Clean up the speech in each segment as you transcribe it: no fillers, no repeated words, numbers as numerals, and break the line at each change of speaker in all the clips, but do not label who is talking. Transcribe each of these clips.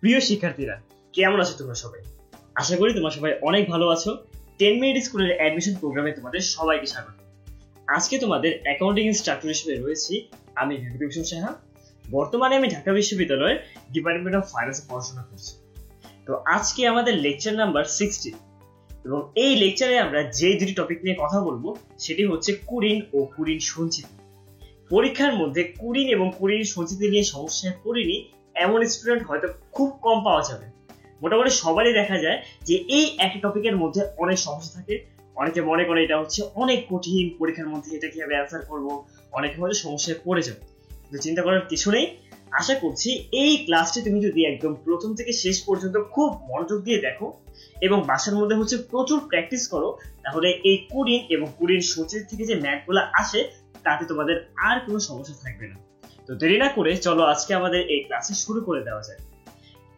প্রিয় শিক্ষার্থীরা, কেমন আছো তোমরা সবাই? আশা করি তোমরা সবাই অনেক ভালো আছো। 10 মিনিট স্কুলের অ্যাডমিশন প্রোগ্রামে তোমাদের সবাইকে স্বাগত। আজকে তোমাদের অ্যাকাউন্টিং ইনস্ট্রাক্টর হিসেবে রয়েছি আমি বিভূতিভূষণ সাহা। বর্তমানে আমি ঢাকা বিশ্ববিদ্যালয়ের ডিপার্টমেন্ট অফ ফাইন্যান্সে পড়াশোনা করছি। তো আজকে আমাদের লেকচার নাম্বার 60 এবং এই লেকচারে আমরা যে দুটি টপিক নিয়ে কথা বলবো সেটি হচ্ছে কুড়িন ও কুড়িন সঞ্চিতি। পরীক্ষার মধ্যে কুড়িন এবং কুড়িন সঞ্চিতি নিয়ে সমস্যায় পড়িনি এমন স্টুডেন্ট হয়তো খুব কম পাওয়া যাবে। মোটামুটি সবারই দেখা যায় যে এই একটা টপিকের মধ্যে অনেক সমস্যা থাকে। অনেকে মনে করে এটা হচ্ছে অনেক কঠিন, পরীক্ষার মধ্যে এটা কিভাবে অ্যান্সার করবো, অনেকে হয়তো সমস্যায় পড়ে যাবে। কিন্তু চিন্তা করার কিছু নেই। আশা করছি এই ক্লাসটি তুমি যদি একদম প্রথম থেকে শেষ পর্যন্ত খুব মনোযোগ দিয়ে দেখো এবং বাসার মধ্যে হচ্ছে প্রচুর প্র্যাকটিস করো, তাহলে এই কুড়িন এবং কুড়িন সূচির থেকে যে ম্যাথগুলো আসে তাতে তোমাদের আর কোনো সমস্যা থাকবে না। তো দেরি না করে চলো আজকে আমাদের এই ক্লাসে শুরু করে দেওয়া যায়।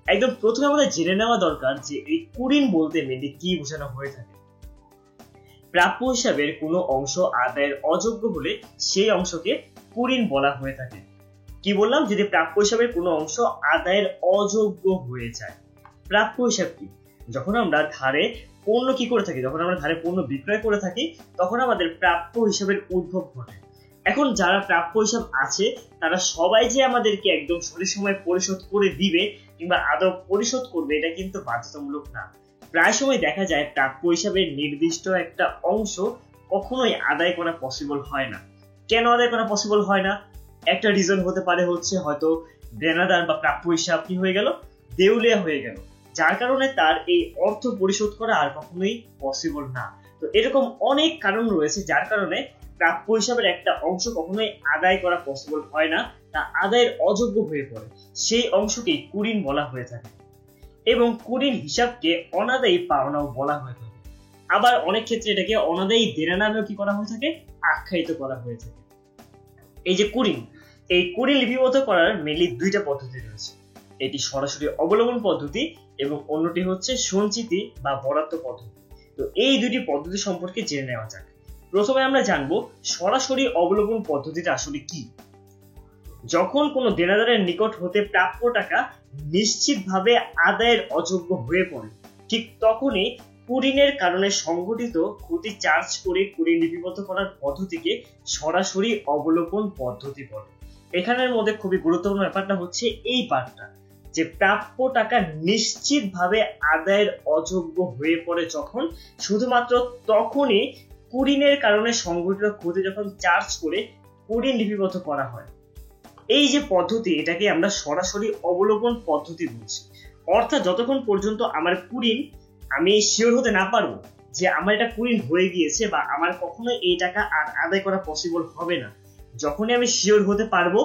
একদম প্রথমে আমাদের জেনে নেওয়া দরকার যে এই কুড়িন বলতে মেনলি কি বোঝানো হয়ে থাকে। প্রাপ্য হিসাবের কোনো অংশ আদায়ের অযোগ্য হলে সেই অংশকে কুড়িন বলা হয়ে থাকে। কি বললাম? যদি প্রাপ্য হিসাবের কোনো অংশ আদায়ের অযোগ্য হয়ে যায়। প্রাপ্য হিসাব কি? যখন আমরা ধারে পণ্য কি করে থাকি, যখন আমরা ধারে পণ্য বিক্রয় করে থাকি তখন আমাদের প্রাপ্য হিসাবের উদ্ভব ঘটে। এখন যারা প্রাপ্য হিসাব আছে তারা সবাই যে আমাদেরকে একদম সঠিক সময় পরিশোধ করে দিবে কিংবা আদৌ পরিশোধ করবে এটা কিন্তু বাধ্যতামূলক না। প্রায় সময় দেখা যায় প্রাপ্য হিসাবের নির্দিষ্ট একটা অংশ কখনোই আদায় করা পসিবল হয় না। কেন আদায় করা পসিবল হয় না? একটা রিজন হতে পারে হচ্ছে হয়তো দেনাদার বা প্রাপ্য হিসাব কি হয়ে গেল, দেউলিয়া হয়ে গেল, যার কারণে তার এই অর্থ পরিশোধ করা আর কখনোই পসিবল না। তো এরকম অনেক কারণ রয়েছে যার কারণে প্রাপ্য হিসাবের একটা অংশ কখনোই আদায় করা পসিবল হয় না, তা আদায়ের অযোগ্য হয়ে পড়ে। সেই অংশকেই কুড়িন বলা হয়ে থাকে এবং কুড়িন হিসাবকে অনাদায়ী পাওনাও বলা হয়ে থাকে। আবার অনেক ক্ষেত্রে এটাকে অনাদায়ী দেনা নামেও কি করা হয়ে থাকে, আখ্যায়িত করা হয়ে থাকে। এই যে কুড়িন, এই কুড়িন লিপিবদ্ধ করার মেনলি দুইটা পদ্ধতি রয়েছে। এটি সরাসরি অবলম্বন পদ্ধতি এবং অন্যটি হচ্ছে সঞ্চিতি বা বরাদ্দ পদ্ধতি। তো এই দুটি পদ্ধতি সম্পর্কে জেনে নেওয়া যাক। প্রথমে আমরা জানবো সরাসরি অবলম্বন পদ্ধতিটা আসলে কি। যখন কোনো দেনাদারের নিকট হতে প্রাপ্য টাকা নিশ্চিতভাবে আদায়ের অযোগ্য হয়ে পড়ে, ঠিক তখনই কুড়িনের কারণে সংঘটিত ক্ষতি চার্জ করে কুড়িন লিপিবদ্ধ করার পদ্ধতিকে সরাসরি অবলম্বন পদ্ধতি বলে। এখানের মধ্যে খুবই গুরুত্বপূর্ণ ব্যাপারটা হচ্ছে এই পার্টটা, যে প্রাপ্য টাকা নিশ্চিতভাবে আদায়ের অযোগ্য হয়ে পড়ে যখন, শুধুমাত্র তখনই কুড়িনের কারণে সংঘটিত ক্ষতি যখন চার্জ করে কুড়িন লিপিবদ্ধ করা হয়। এই যে পদ্ধতি, এটাকে আমরা সরাসরি অবলম্বন পদ্ধতি বলছি। অর্থাৎ যতক্ষণ পর্যন্ত আমার কুড়িন আমি শিওর হতে না পারবো যে আমার এটা কুড়িন হয়ে গিয়েছে বা আমার কখনো এই টাকা আর আদায় করা পসিবল হবে না, যখনই আমি শিওর হতে পারবো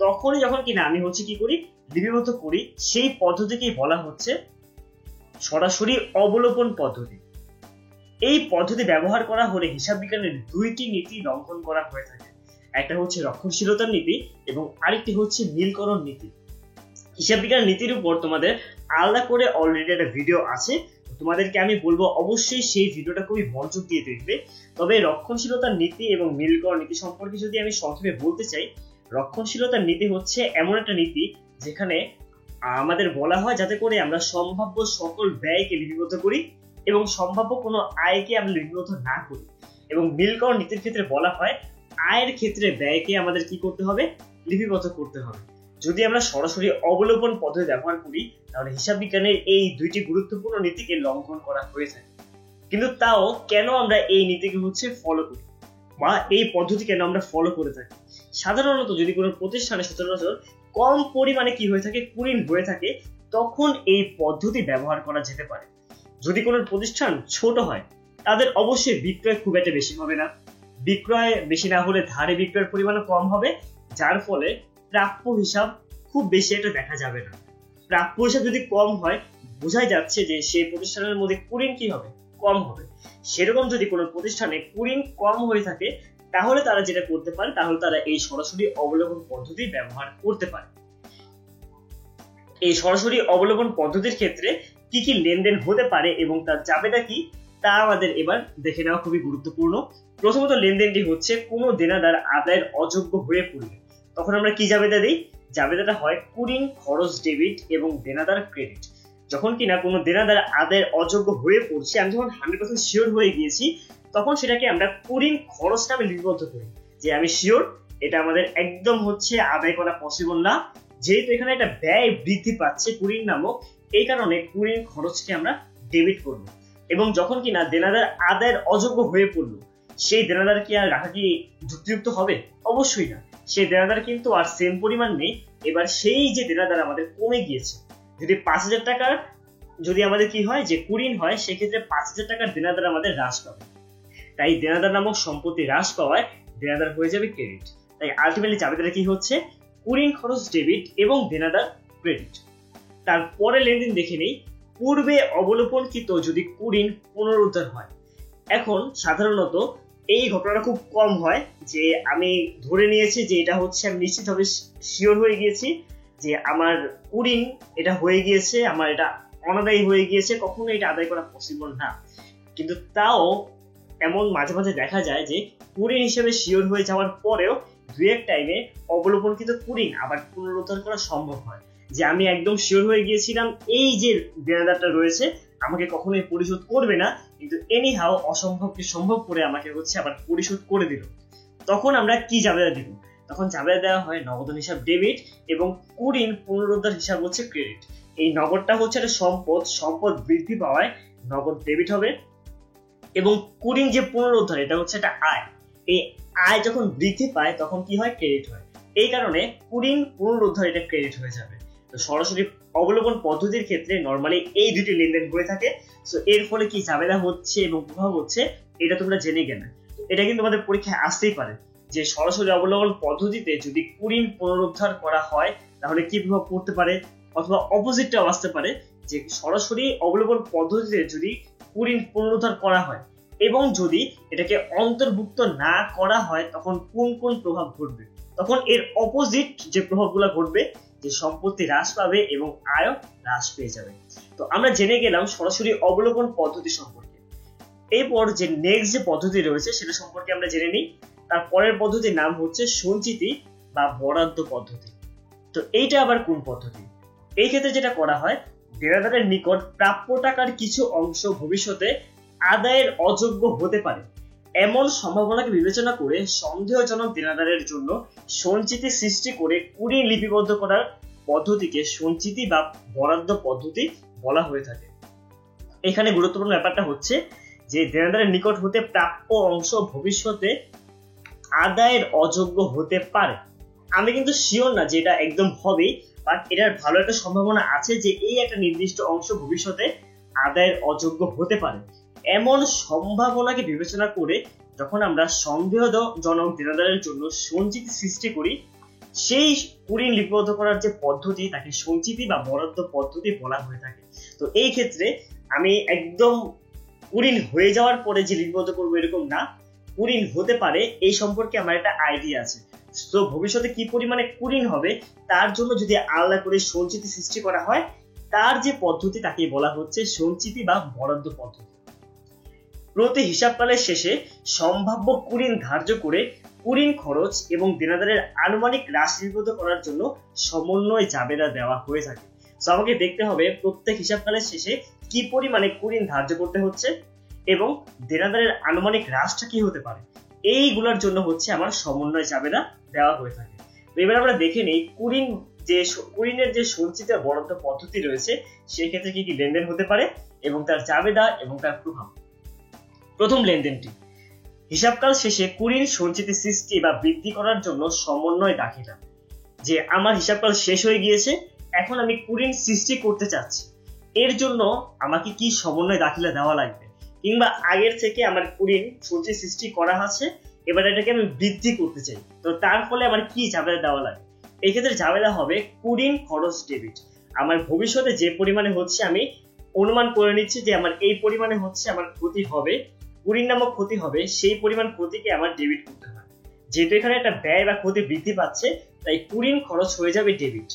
তখনই যখন কিনা আমি হচ্ছে কি করি, লিপিবদ্ধ করি, সেই পদ্ধতিকেই বলা হচ্ছে সরাসরি অবলম্বন পদ্ধতি। এই পদ্ধতি ব্যবহার করা হলে হিসাব বিজ্ঞানের দুইটি নীতি লঙ্ঘন করা হয়ে থাকে। একটা হচ্ছে রক্ষণশীলতার নীতি এবং আরেকটি হচ্ছে নীলকরণ নীতি। হিসাব বিজ্ঞান নীতির উপর তোমাদের আলাদা করে অলরেডি একটা ভিডিও আছে, তোমাদেরকে আমি বলবো অবশ্যই সেই ভিডিওটা খুবই মনোযোগ দিয়ে দেখবে। তবে রক্ষণশীলতার নীতি এবং নীলকরণ নীতি সম্পর্কে যদি আমি সংক্ষেপে বলতে চাই, রক্ষণশীলতার নীতি হচ্ছে এমন একটা নীতি যেখানে আমাদের বলা হয় যাতে করে আমরা সম্ভাব্য সকল ব্যয়কে লিপিবদ্ধ করি এবং সম্ভাব্য কোনো আয়কে আমরা লিপিবদ্ধ না করি। এবং নীলকরণ নীতির ক্ষেত্রে বলা হয় আয়ের ক্ষেত্রে ব্যয়কে আমাদের কি করতে হবে, লিপিবদ্ধ করতে হবে। যদি আমরা সরাসরি অবলম্বন পদ্ধতি ব্যবহার করি তাহলে হিসাব বিজ্ঞানের এই দুইটি গুরুত্বপূর্ণ নীতিকে লঙ্ঘন করা হয়ে থাকে। কিন্তু তাও কেন আমরা এই নীতিকে হচ্ছে ফলো করি বা এই পদ্ধতি কেন আমরা ফলো করে থাকি? সাধারণত যদি কোনো প্রতিষ্ঠানে সচরাচর কম পরিমাণে কি হয়ে থাকে, কুড়িন হয়ে থাকে, তখন এই পদ্ধতি ব্যবহার করা যেতে পারে। যদি কোনো প্রতিষ্ঠান ছোট হয় তাদের অবশ্যই বিক্রয় খুব একটা বেশি হবে না, বিক্রয় বেশি না হলে ধারে বিক্রয়ের পরিমাণও কম হবে, যার ফলে প্রাপ্য হিসাব খুব বেশি একটা দেখা যাবে না। প্রাপ্য হিসাব যদি কম হয় বোঝাই যাচ্ছে যে সেই প্রতিষ্ঠানের মধ্যে কুড়িন কি হবে, কম হবে। সেরকম যদি কোনো প্রতিষ্ঠানে কুড়িন কম হয়ে থাকে তাহলে তারা যেটা করতে পারে, তাহলে তারা এই সরাসরি অবলম্বন পদ্ধতি ব্যবহার করতে পারে। এই সরাসরি অবলম্বন পদ্ধতির ক্ষেত্রে কি কি লেনদেন হতে পারে এবং তার জাবেদা কি তা আমাদের এবার দেখে নেওয়া খুবই গুরুত্বপূর্ণ। প্রথমত লেনদেনটি হচ্ছে কোনো দেনাদার আদায়ের অযোগ্য হয়ে পড়লে তখন আমরা কি জাবেদা দিই, জাবেদাটা হয় কুরিন খরচ ডেবিট এবং দেনাদার ক্রেডিট। যখন কিনা কোনো দেনাদার আদায়ের অযোগ্য হয়ে পড়ছে, আমি যখন 100% শিওর হয়ে গিয়েছি, তখন সেটাকে আমরা কুরিন খরচ নামে লিপিবদ্ধ করি, যে আমি শিওর এটা আমাদের একদম আদায় করা পসিবল না, যেহেতু এখানে একটা ব্যয় বৃদ্ধি পাচ্ছে কুরিন নামক, এই কারণে কুরিন খরচকে আমরা ডেবিট করব। এবং যখন কিনা দেনাদার আদায়ের অযোগ্য হয়ে পড়লো, সেই দেনাদার কি আর রাখা কি যুক্তিযুক্ত হবে? অবশ্যই না। সেই দেনাদার কিন্তু আর সেম পরিমাণ নেই। এবার সেই যে দেনাদার আমাদের কমে গিয়েছে, যদি 5,000 টাকার যদি আমাদের কি হয় যে কুরিন হয়, সেক্ষেত্রে 5,000 টাকার দেনাদার আমাদের হ্রাস পাবে। তাই দেনাদার নামক সম্পত্তি হ্রাস পাওয়ায় দেনাদার হয়ে যাবে ক্রেডিট। তাই আলটিমেটলি জাবেদাটা কি হচ্ছে? কুরিন খরচ ডেবিট এবং দেনাদার ক্রেডিট। তারপরে লেনদেন দেখে নেই, পূর্বে অবলোপনকৃত যদি কুরিন পুনরুদ্ধার হয়। এখন সাধারণত এই ঘটনাটা খুব কম হয়, যে আমি ধরে নিয়েছি যে এটা আমি নিশ্চিতভাবে শিওর হয়ে গিয়েছি যে আমার কুরিন এটা হয়ে গিয়েছে, আমার এটা অনাদায়ী হয়ে গিয়েছে, কখনো এটা আদায় করা পসিবল না। কিন্তু তাও এমন মাঝে মাঝে দেখা যায় যে কুরিন হিসেবে শিওর হয়ে যাওয়ার পরেও দুই এক টাইমে অবলোপনকৃত কুরিন আবার পুনরুদ্ধার করা সম্ভব হয়, যে আমি একদম শিওর হয়ে গিয়েছিলাম এই যে দেনাদারটা রয়েছে আমাকে কখনোই পরিশোধ করবে না, কিন্তু এনিহাও অসম্ভবকে সম্ভব করে আমাকে আবার পরিশোধ করে দিল। তখন আমরা কি জাবেদা দিব? তখন জাবেদা দেওয়া হয় নগদান হিসাব ডেবিট এবং কুরিন পুনরুদ্ধার হিসাব ক্রেডিট। এই নগদটা একটা সম্পদ বৃদ্ধি পাওয়ায় নগদ ডেবিট হবে, এবং কুরিন যে পুনরুদ্ধার এটা একটা আয়। এই আয় যখন বৃদ্ধি পায় তখন কি হয়? ক্রেডিট হয়। এই কারণে কুরিন পুনরুদ্ধার এটা ক্রেডিট হয়ে যাবে। তো সরাসরি অবলোপন পদ্ধতির ক্ষেত্রে নরমালি এই দুটি লেনদেন হয়ে থাকে। সো এর ফলে কি জাবেদা হচ্ছে এবং প্রভাব হচ্ছে, এটা তোমরা জেনে গেলে। এটা কিন্তু আমাদের পরীক্ষায় আসতেই পারে, যে সরাসরি অবলোপন পদ্ধতিতে যদি কুরিন পুনরুদ্ধার করা হয় তাহলে কি প্রভাব পড়তে পারে, অথবা অপোজিটটাও আসতে পারে, যে সরাসরি অবলোপন পদ্ধতিতে যদি কুরিন পুনরুদ্ধার করা হয় এবং যদি এটাকে অন্তর্ভুক্ত না করা হয়, তখন কোন কোন প্রভাব ঘটবে। তখন এর অপোজিট যে প্রভাবগুলো ঘটবে, যে সম্পত্তি হ্রাস পাবে এবং আয় হ্রাস পেয়ে যাবে। তো আমরা জেনে গেলাম সরাসরি অবলোপন পদ্ধতি সম্পর্কে। এরপর যে নেক্সট যে পদ্ধতি রয়েছে সেটা সম্পর্কে আমরা জেনে নিই। তার পরের পদ্ধতির নাম সঞ্চিতি বা বরাদ্দ পদ্ধতি। তো এইটা আবার কোন পদ্ধতি? এই ক্ষেত্রে যেটা করা হয়, দেনাদারের নিকট প্রাপ্য টাকার কিছু অংশ ভবিষ্যতে আদায়ের অযোগ্য হতে পারে এমন সম্ভাবনাকে বিবেচনা করে সন্দেহজনক দেনাদারের জন্য সঞ্চিতি সৃষ্টি করে কুরিন লিপিবদ্ধ করার পদ্ধতিকে সঞ্চিতি বা বরাদ্দ পদ্ধতি বলা হয়ে থাকে। এখানে গুরুত্বপূর্ণ ব্যাপারটা যে দেনাদারের নিকট হতে প্রাপ্য অংশ ভবিষ্যতে আদায়ের অযোগ্য হতে পারে। আমি কিন্তু শিওর না যে এটা একদম হবে, বাট এটার ভালো একটা সম্ভাবনা আছে যে এই একটা নির্দিষ্ট অংশ ভবিষ্যতে আদায়ের অযোগ্য হতে পারে। এমন সম্ভাবনাকে বিবেচনা করে যখন আমরা সন্দেহজনক দেনাদারের জন্য সঞ্চিতি সৃষ্টি করি, সেই কুরিন লিপিবদ্ধ করার যে পদ্ধতি তাকে সঞ্চিতি বা বরাদ্দ পদ্ধতি বলা হয়ে থাকে। তো এই ক্ষেত্রে আমি একদম কুরিন হয়ে যাওয়ার পরে যে লিপিবদ্ধ করবো এরকম না, কুরিন হতে পারে এই সম্পর্কে আমার একটা আইডিয়া আছে। তো ভবিষ্যতে কি পরিমাণে কুরিন হবে তার জন্য যদি আলাদা করে সঞ্চিতি সৃষ্টি করা হয়, তার যে পদ্ধতি তাকে বলা সঞ্চিতি বা বরাদ্দ পদ্ধতি। প্রতি হিসাবকালের শেষে সম্ভাব্য কুরিন ধার্য করে কুরিন খরচ এবং দেনাদারের আনুমানিক রাশি লিপিবদ্ধ করার জন্য সমন্বয় জাবেদা দেওয়া হয়ে থাকে। তো আমাকে দেখতে হবে প্রত্যেক হিসাবকালের শেষে কি পরিমাণে কুরিন ধার্য করতে হচ্ছে এবং দেনাদারের আনুমানিক রাশিটা কি হতে পারে, এইগুলোর জন্য আমার সমন্বয় জাবেদা দেওয়া হয়ে থাকে। এবার আমরা দেখে নেই কুরিনের যে সঞ্চিত বরাদ্দ পদ্ধতি রয়েছে সেই ক্ষেত্রে কি কি লেনদেন হতে পারে এবং তার জাবেদা এবং তার প্রভাব। প্রথম লেনদেনটি, হিসাবকাল শেষে কুরিন সঞ্চিতি সৃষ্টি বা বৃদ্ধি করার জন্য সমন্বয় দাখিলা। যে আমার হিসাবকাল শেষ হয়ে গিয়েছে, এখন আমি কুরিন সৃষ্টি করতে চাচ্ছি, এর জন্য আমাকে কি সমন্বয় দাখিলা দেওয়া লাগবে, কিংবা আগের থেকে আমার কুরিন সঞ্চয় সৃষ্টি করা আছে, এবার এটাকে আমি বৃদ্ধি করতে চাই, তো তার ফলে আমার কি জাবেদা দেওয়া লাগে। এই ক্ষেত্রে জাবেদা হবে কুরিন খরচ ডেবিট। আমার ভবিষ্যতে যে পরিমাণে আমি অনুমান করে নিচ্ছি যে আমার এই পরিমাণে আমার ক্ষতি হবে, কুরিন নামক ক্ষতি হবে, সেই পরিমাণ ক্ষতিকে আমার ডেবিট করতে হয়। যেহেতু এখানে একটা ব্যয় বা ক্ষতি বৃদ্ধি পাচ্ছে, তাই কুরিন খরচ হয়ে যাবে ডেবিট।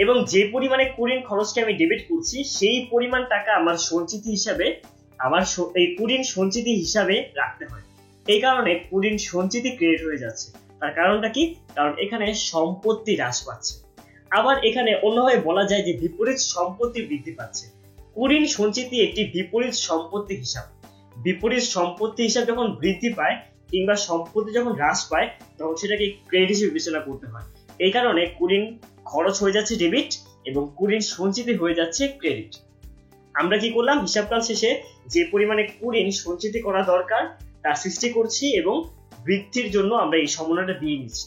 এবং যে পরিমাণে কুরিন খরচকে আমি ডেবিট করছি সেই পরিমাণ টাকা আমার সঞ্চিতি হিসাবে এই কুরিন সঞ্চিতি হিসাবে রাখতে হয়। এই কারণে কুরিন সঞ্চিতি ক্রেডিট হয়ে যাচ্ছে। তার কারণটা কি? কারণ এখানে সম্পত্তি হ্রাস পাচ্ছে। আবার এখানে অন্যভাবে বলা যায় যে বিপরীত সম্পত্তি বৃদ্ধি পাচ্ছে। কুঋণ সঞ্চিতি একটি বিপরীত সম্পত্তি হিসাব। বিপরীত সম্পত্তি হিসাব যখন বৃদ্ধি পায় কিংবা সম্পত্তি যখন হ্রাস পায় তখন সেটাকে ক্রেডিট হিসেবে বিবেচনা করতে হয়। এই কারণে কুঋণ খরচ হয়ে যাচ্ছে ডেবিট এবং কুঋণ সঞ্চিতি হয়ে যাচ্ছে ক্রেডিট। আমরা কি করলাম, হিসাবকাল শেষে যে পরিমাণে কুঋণ সঞ্চিতি করা দরকার তা সৃষ্টি করছি এবং বৃদ্ধির জন্য আমরা এই সমন্বয়টা দিয়ে নিচ্ছি।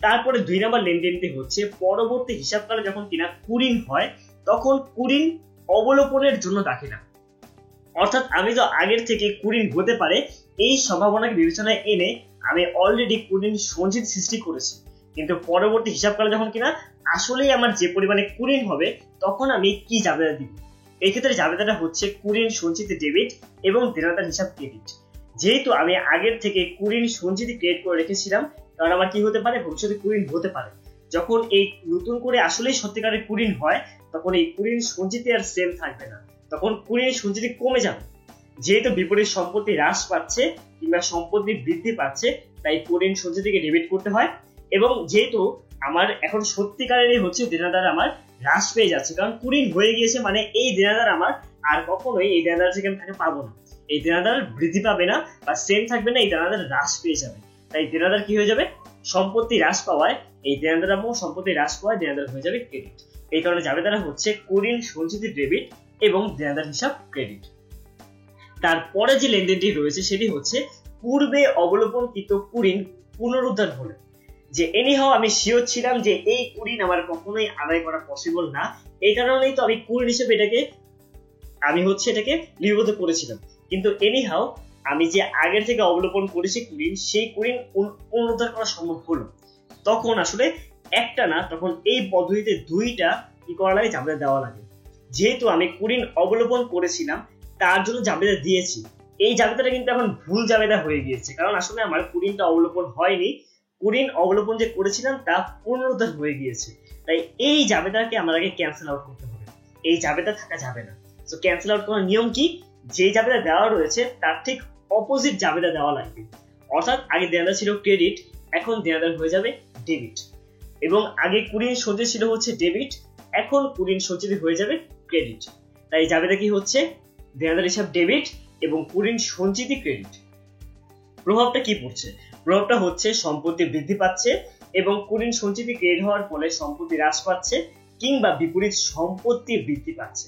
তারপরে 2 নম্বর লেনদেনটি হচ্ছে পরবর্তী হিসাবকালে যখন কিনা কুঋণ হয় তখন কুঋণ অবলোপনের জন্য দাখিলা। অর্থাৎ আমি তো আগের থেকে কুঋণ হতে পারে এই সম্ভাবনাকে বিবেচনায় এনে আমি অলরেডি কুঋণ সঞ্চিতি সৃষ্টি করেছি, কিন্তু পরবর্তী হিসাবকালে যখন কিনা আসলেই আমার যে পরিমাণে কুঋণ হবে তখন আমি কি জাবেদা দিব। এই ক্ষেত্রে জাবেদাটা হচ্ছে কুঋণ সঞ্চিতি ডেবিট এবং দেনাদার হিসাব ক্রেডিট। যেহেতু আমি আগের থেকে কুঋণ সঞ্চিতি ক্রিয়েট করে রেখেছিলাম, কারণ আমার কি হতে পারে, ভবিষ্যতে কুঋণ হতে পারে। যখন এই নতুন করে আসলেই সত্যিকারের কুঋণ হয় তখন এই কুঋণ সঞ্চিতি আর সেম থাকবে না, তখন কুঋণ সঞ্চিতি কমে যাবে। যেহেতু বিপরীত সম্পত্তি হ্রাস পাচ্ছে কিংবা সম্পত্তি বৃদ্ধি পাচ্ছে তাই কুঋণ সঞ্চিতিকে ডেবিট করতে হয়। এবং যেহেতু আমার এখন সত্যিকারেরই হচ্ছে দেনাদার আমার হ্রাস পেয়ে যাচ্ছে, কারণ কুঋণ হয়ে গিয়েছে মানে এই দেনাদার আমার আর কখনোই এই দেনাদার থেকে আমি তাকে পাবো না, এই দেনাদার বৃদ্ধি পাবে না বা সেম থাকবে না, এই দেনাদার হ্রাস পেয়ে যাবে। তাই দেনাদার কি হয়ে যাবে, সম্পত্তি হ্রাস পাওয়ায় এই দেনাদার এবং সম্পত্তি হ্রাস পাওয়ায় দেনাদার হয়ে যাবে ক্রেডিট। এই কারণে জাবেদারা হচ্ছে কুঋণ সঞ্চিতি ডেবিট এবং দেনাদার হিসাব ক্রেডিট। তারপরে যে লেনদেনটি রয়েছে সেটি হচ্ছে পূর্বে অবলোপনকৃত কুঋণ পুনরুদ্ধার হলে। যে এনিহাও আমি শিওর ছিলাম যে এই কুঋণ আমার কখনোই আদায় করা পসিবল না, এই কারণেই তো আমি কুঋণ হিসেবে এটাকে লিপিবদ্ধ করেছিলাম। কিন্তু এনিহাও আমি যে আগের থেকে অবলোপন করেছি কুঋণ, সেই কুঋণ পুনরুদ্ধার করা সম্ভব হলো। তখন আসলে একটা না, তখন এই পদ্ধতিতে 2টা কি করা লাগে, জাবেদা দেওয়া লাগে। যেহেতু আমি কুঋণ অবলোপন করেছিলাম তার জন্য জাবেদা দিয়েছি, এই জাবেদাটা কিন্তু এখন ভুল জাবেদা হয়ে গিয়েছে, কারণ আসলে আমার কুঋণটা অবলোপন হয়নি, কুঋণ অবলোপন যে করেছিলাম তা পুনরুদ্ধার হয়ে গিয়েছে। তাই এই জাবেদাকে আমাকে ক্যান্সেল আউট করতে হবে, এই জাবেদা থাকা যাবে না। তো ক্যান্সেল আউট করার নিয়ম কি, যে জাবেদা দেওয়া রয়েছে তার ঠিক অপোজিট জাবেদা দেওয়া লাগবে। অর্থাৎ আগে দেনাদার ছিল ক্রেডিট, এখন দেনাদার হয়ে যাবে ডেবিট, এবং আগে কুঋণ সঞ্চিতি ছিল হচ্ছে ডেবিট, এখন কুঋণ সঞ্চিতি হয়ে যাবে ক্রেডিট। তাই জাবেদা কি হচ্ছে, দেনাদার হিসাব ডেবিট এবং কুঋণ সঞ্চিতি ক্রেডিট। প্রভাবটা কি পড়ছে, প্রভাবটা হচ্ছে সম্পত্তি বৃদ্ধি পাচ্ছে এবং কুঋণ সঞ্চিতি ক্রেডিট হওয়ার ফলে সম্পত্তি হ্রাস পাচ্ছে কিংবা বিপরীত সম্পত্তি বৃদ্ধি পাচ্ছে।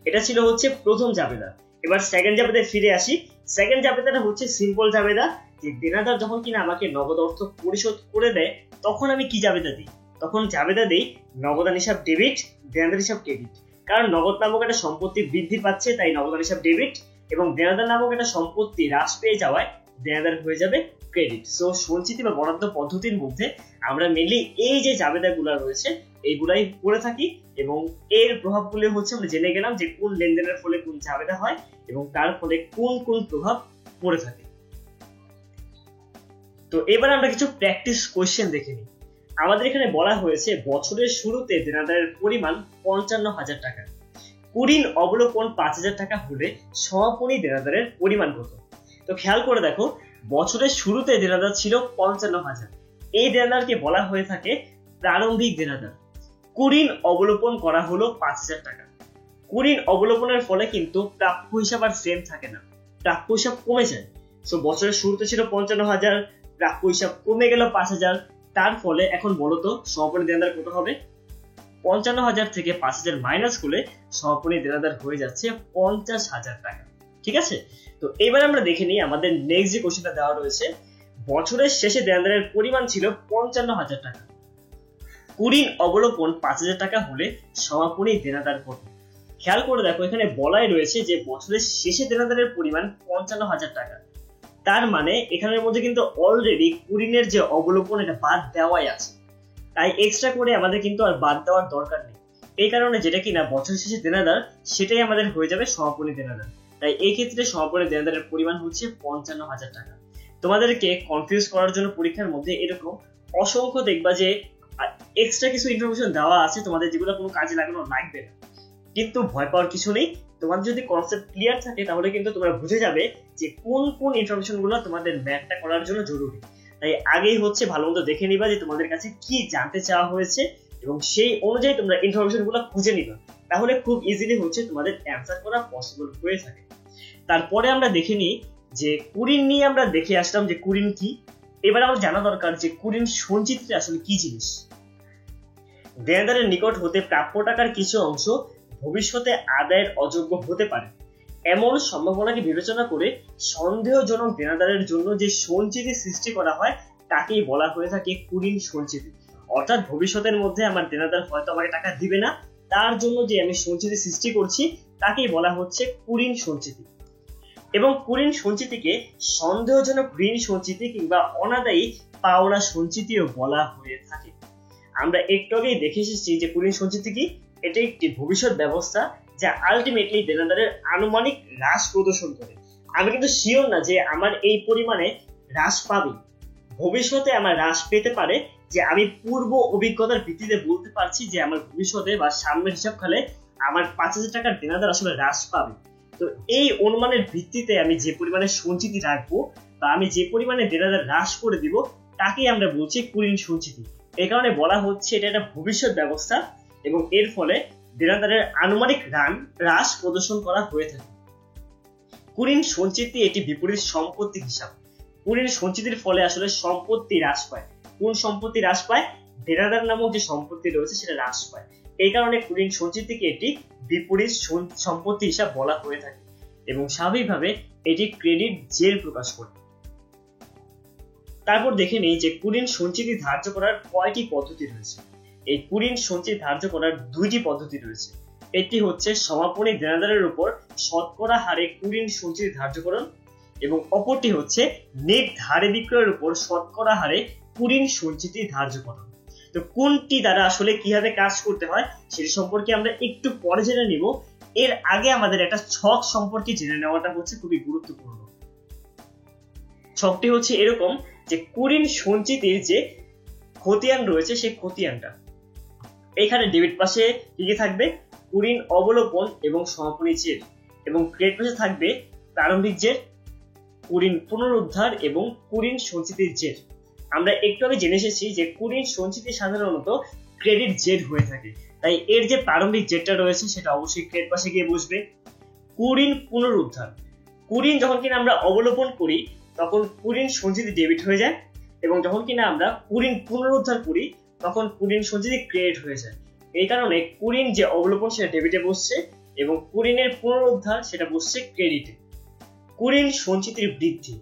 এটা ছিল হচ্ছে প্রথম জাবেদা। এবার সেকেন্ড জাবেদায় ফিরে আসি। সেকেন্ড জাবেদাটা হচ্ছে সিম্পল জাবেদা, যে দেনাদার যখন কিনা আমাকে নগদ অর্থ পরিশোধ করে দেয় তখন আমি কি জাবেদা দিই, তখন জাবেদা দেই নগদান হিসাব ডেবিট, দেনাদার হিসাব ক্রেডিট। কারণ নগদ নামক একটা সম্পত্তি বৃদ্ধি পাচ্ছে তাই নগদান হিসাব ডেবিট, এবং দেনাদার নামক একটা সম্পত্তি হ্রাস পেয়ে যাওয়ায় দেনাদার হয়ে যাবে ক্রেডিট। সো সঞ্চিতি বা বরাদ্দ পদ্ধতির মধ্যে আমরা মেনলি এই যে জাবেদাগুলো রয়েছে এইগুলাই করে থাকি, এবং এর প্রভাবগুলো হচ্ছে আমরা জেনে গেলাম যে কোন লেনদেনের ফলে কোন জাবেদা হয় এবং তার ফলে কোন কোন প্রভাব পড়ে থাকে। তো এবার আমরা কিছু প্র্যাকটিস কোয়েশ্চেন দেখে নিই। আমাদের এখানে বলা হয়েছে বছরের শুরুতে দেনাদারের পরিমাণ 55,000 টাকা, কুঋণ অবলোপন 5,000 টাকা হলে সমাপনী দেনাদারের পরিমাণ কত। তো খেয়াল করে দেখো, বছরের শুরুতে দেনাদার ছিল 55,000, এই দেনাদারকে বলা হয়ে থাকে প্রারম্ভিক দেনাদার। কুঋণ অবলোপন করা হলো 5,000 টাকা। কুঋণ অবলোপনের ফলে কিন্তু প্রাপ্য হিসাব আর সেম থাকে না, প্রাপ্য হিসাব কমে যায়। সো বছরের শুরুতে ছিল 55,000, প্রাপ্য হিসাব কমে গেল 5,000, তার ফলে এখন বলতো সমাপনী দেনাদার কত হবে। 55,000 থেকে 5,000 মাইনাস করলে সমাপনী দেনাদার হয়ে যাচ্ছে 50,000 টাকা। ঠিক আছে, তো এবার আমরা দেখে নিই আমাদের নেক্সট যে কোশ্চেনটা দেওয়া রয়েছে। বছরের শেষে দেনাদারের পরিমাণ ছিল 55,000 টাকা, কুঋণ অবলোপন 5,000 টাকা হলে সমাপনী দেনাদার কত। খেয়াল করে দেখো, এখানে বলাই রয়েছে যে বছরের শেষে দেনাদারের পরিমাণ 55,000 টাকা, তার মানে এখানের মধ্যে কিন্তু অলরেডি কুঋণের যে অবলোপন এটা বাদ দেওয়াই আছে, তাই এক্সট্রা করে আমাদের কিন্তু আর বাদ দেওয়ার দরকার নেই। এই কারণে যেটা কিনা বছর শেষে দেনাদার সেটাই আমাদের হয়ে যাবে সমাপনী দেনাদার। তাই এই ক্ষেত্রে সমাপনী দেনাদারের পরিমাণ হচ্ছে 55,000 টাকা। তোমাদেরকে কনফিউজ করার জন্য পরীক্ষার মধ্যে এরকম অসংখ্য দেখবা যে এক্সট্রা কিছু ইনফরমেশন দেওয়া আছে তোমাদের, যেগুলো কোনো কাজে লাগানো লাগবে না, কিন্তু ভয় পাওয়ার কিছু নেই। তোমাদের যদি কনসেপ্ট ক্লিয়ার থাকে তাহলে কিন্তু তোমরা বুঝে যাবে যে কোন কোন ইনফরমেশন গুলো তোমাদের ম্যাথটা করার জন্য জরুরি। তাই আগেই হচ্ছে ভালো মতো দেখে নিবা যে তোমাদের কাছে কি জানতে চাওয়া হয়েছে এবং সেই অনুযায়ী তোমরা ইনফরমেশন গুলো খুঁজে নিবা, তাহলে খুব ইজিলি হচ্ছে তোমাদের অ্যান্সার করা পসিবল হয়ে থাকে। তারপরে আমরা দেখে নিই যে কুরিন নিয়ে আমরা দেখে আসলাম যে কুরিন কি। এবার আমার জানা দরকার যে কুরিন সঞ্চিতিটা আসলে কি জিনিস। দেনাদারের নিকট হতে প্রাপ্য টাকার কিছু অংশ ভবিষ্যতে আদায়ের অযোগ্য হতে পারে এমন সম্ভাবনাকে বিবেচনা করে সন্দেহজনক দেনাদারের জন্য যে সঞ্চিতি সৃষ্টি করা হয় তাকেই বলা হয়ে থাকে কুরিন সঞ্চিতি। অর্থাৎ ভবিষ্যতের মধ্যে আমার দেনাদার হয়তো আমাকে টাকা দিবে না, তার জন্য যে আমি সঞ্চিতি সৃষ্টি করছি তাকেই বলা হচ্ছে কুরিন সঞ্চিতি। এবং কুরিন সঞ্চিতিকে সন্দেহজনক ঋণ সঞ্চিতি কিংবা অনাদায়ী পাওনা সঞ্চিতিও বলা হয়ে থাকে। আমরা একটু আগেই দেখে এসেছি যে কুরিন সঞ্চিতি কি। এটা একটি ভবিষ্যৎ ব্যবস্থা যা আলটিমেটলি দেনাদারের আনুমানিক হ্রাস প্রদর্শন করে। আমি কিন্তু শিওর না যে আমার এই পরিমাণে হ্রাস পাবে, ভবিষ্যতে আমার হ্রাস পেতে পারে, যে আমি পূর্ব অভিজ্ঞতার ভিত্তিতে বলতে পারছি যে আমার ভবিষ্যতে বা সামনের হিসাব খালে আমার 5,000 টাকার দেনাদার আসলে হ্রাস পাবে। তো এই অনুমানের ভিত্তিতে আমি যে পরিমাণে সঞ্চিতি রাখবো বা আমি যে পরিমাণে দেনাদার হ্রাস করে দিব তাকেই আমরা বলছি কুরিন সঞ্চিতি। এই কারণে বলা হচ্ছে এটা একটা ভবিষ্যৎ ব্যবস্থা এবং এর ফলে দেনাদারের আনুমানিক হ্রাস প্রদর্শন করা হয়ে থাকে। কুরিন সঞ্চিতি এটি বিপরীত সম্পত্তি হিসাব। কুরিন সঞ্চিতির ফলে আসলে সম্পত্তি হ্রাস পায়। কোন সম্পত্তি হ্রাস পায়? দেনাদার নামক যে সম্পত্তি রয়েছে সেটা হ্রাস পায়। এই কারণে কুরিন সঞ্চিতিকে এটি বিপরীত সম্পত্তি হিসাব বলা হয়ে থাকে এবং স্বাভাবিকভাবে এটি ক্রেডিট জের প্রকাশ করে। তারপর দেখে নেই যে কুরিন সঞ্চিতি ধার্য করার কয়টি পদ্ধতি রয়েছে। এই কুরিন সঞ্চিতি ধার্য করার দুইটি পদ্ধতি রয়েছে। একটি হচ্ছে সমাপনী দেনাদারের উপর শতকরা হারে কুরিন সঞ্চিতি ধার্যকরণ এবং অপরটি হচ্ছে নেট ধারে বিক্রয়ের উপর শতকরা হারে কুরিন সঞ্চিতি ধার্যকরণ। তো কোনটি দ্বারা আসলে কিভাবে কাজ করতে হয় সেটি সম্পর্কে আমরা একটু পরে জেনে নিব। এর আগে আমাদের একটা ছক সম্পর্কে জেনে নেওয়াটা হচ্ছে খুবই গুরুত্বপূর্ণ। ছকটি হচ্ছে এরকম যে কুরিন সঞ্চিতির যে খতিয়ান রয়েছে সেই খতিয়ানটা, এখানে ডেবিট পাশে কি কি থাকবে? কুরিন অবলোপন এবং সমাপনী জের, এবং ক্রেডিট পাশে থাকবে প্রারম্ভিক জের, কুরিন পুনরুদ্ধার এবং কুরিন সঞ্চিতির জের। আমরা একটু আগে জেনে এসেছি যে কুরিন সঞ্চিতি সাধারণত ক্রেডিট জের হয়ে থাকে, তাই এর যে প্রারম্ভিক জেরটা রয়েছে সেটা অবশ্যই ক্রেডিট পাশে গিয়ে বসবে। কুরিন পুনরুদ্ধার, কুরিন যখন কিনা আমরা অবলোপন করি তখন কুরিন সঞ্চিতি ডেবিট হয়ে যায়, এবং যখন কিনা আমরা কুরিন পুনরুদ্ধার করি তখন কুরিন সঞ্চিতি ক্রেডিট হয়ে যায়। এই কারণে কুরিন যে অবলোপন সেটা ডেবিটে বসছে এবং কুরিনের পুনরুদ্ধার সেটা বসছে ক্রেডিটে। কুরিন সঞ্চিতির বৃদ্ধি,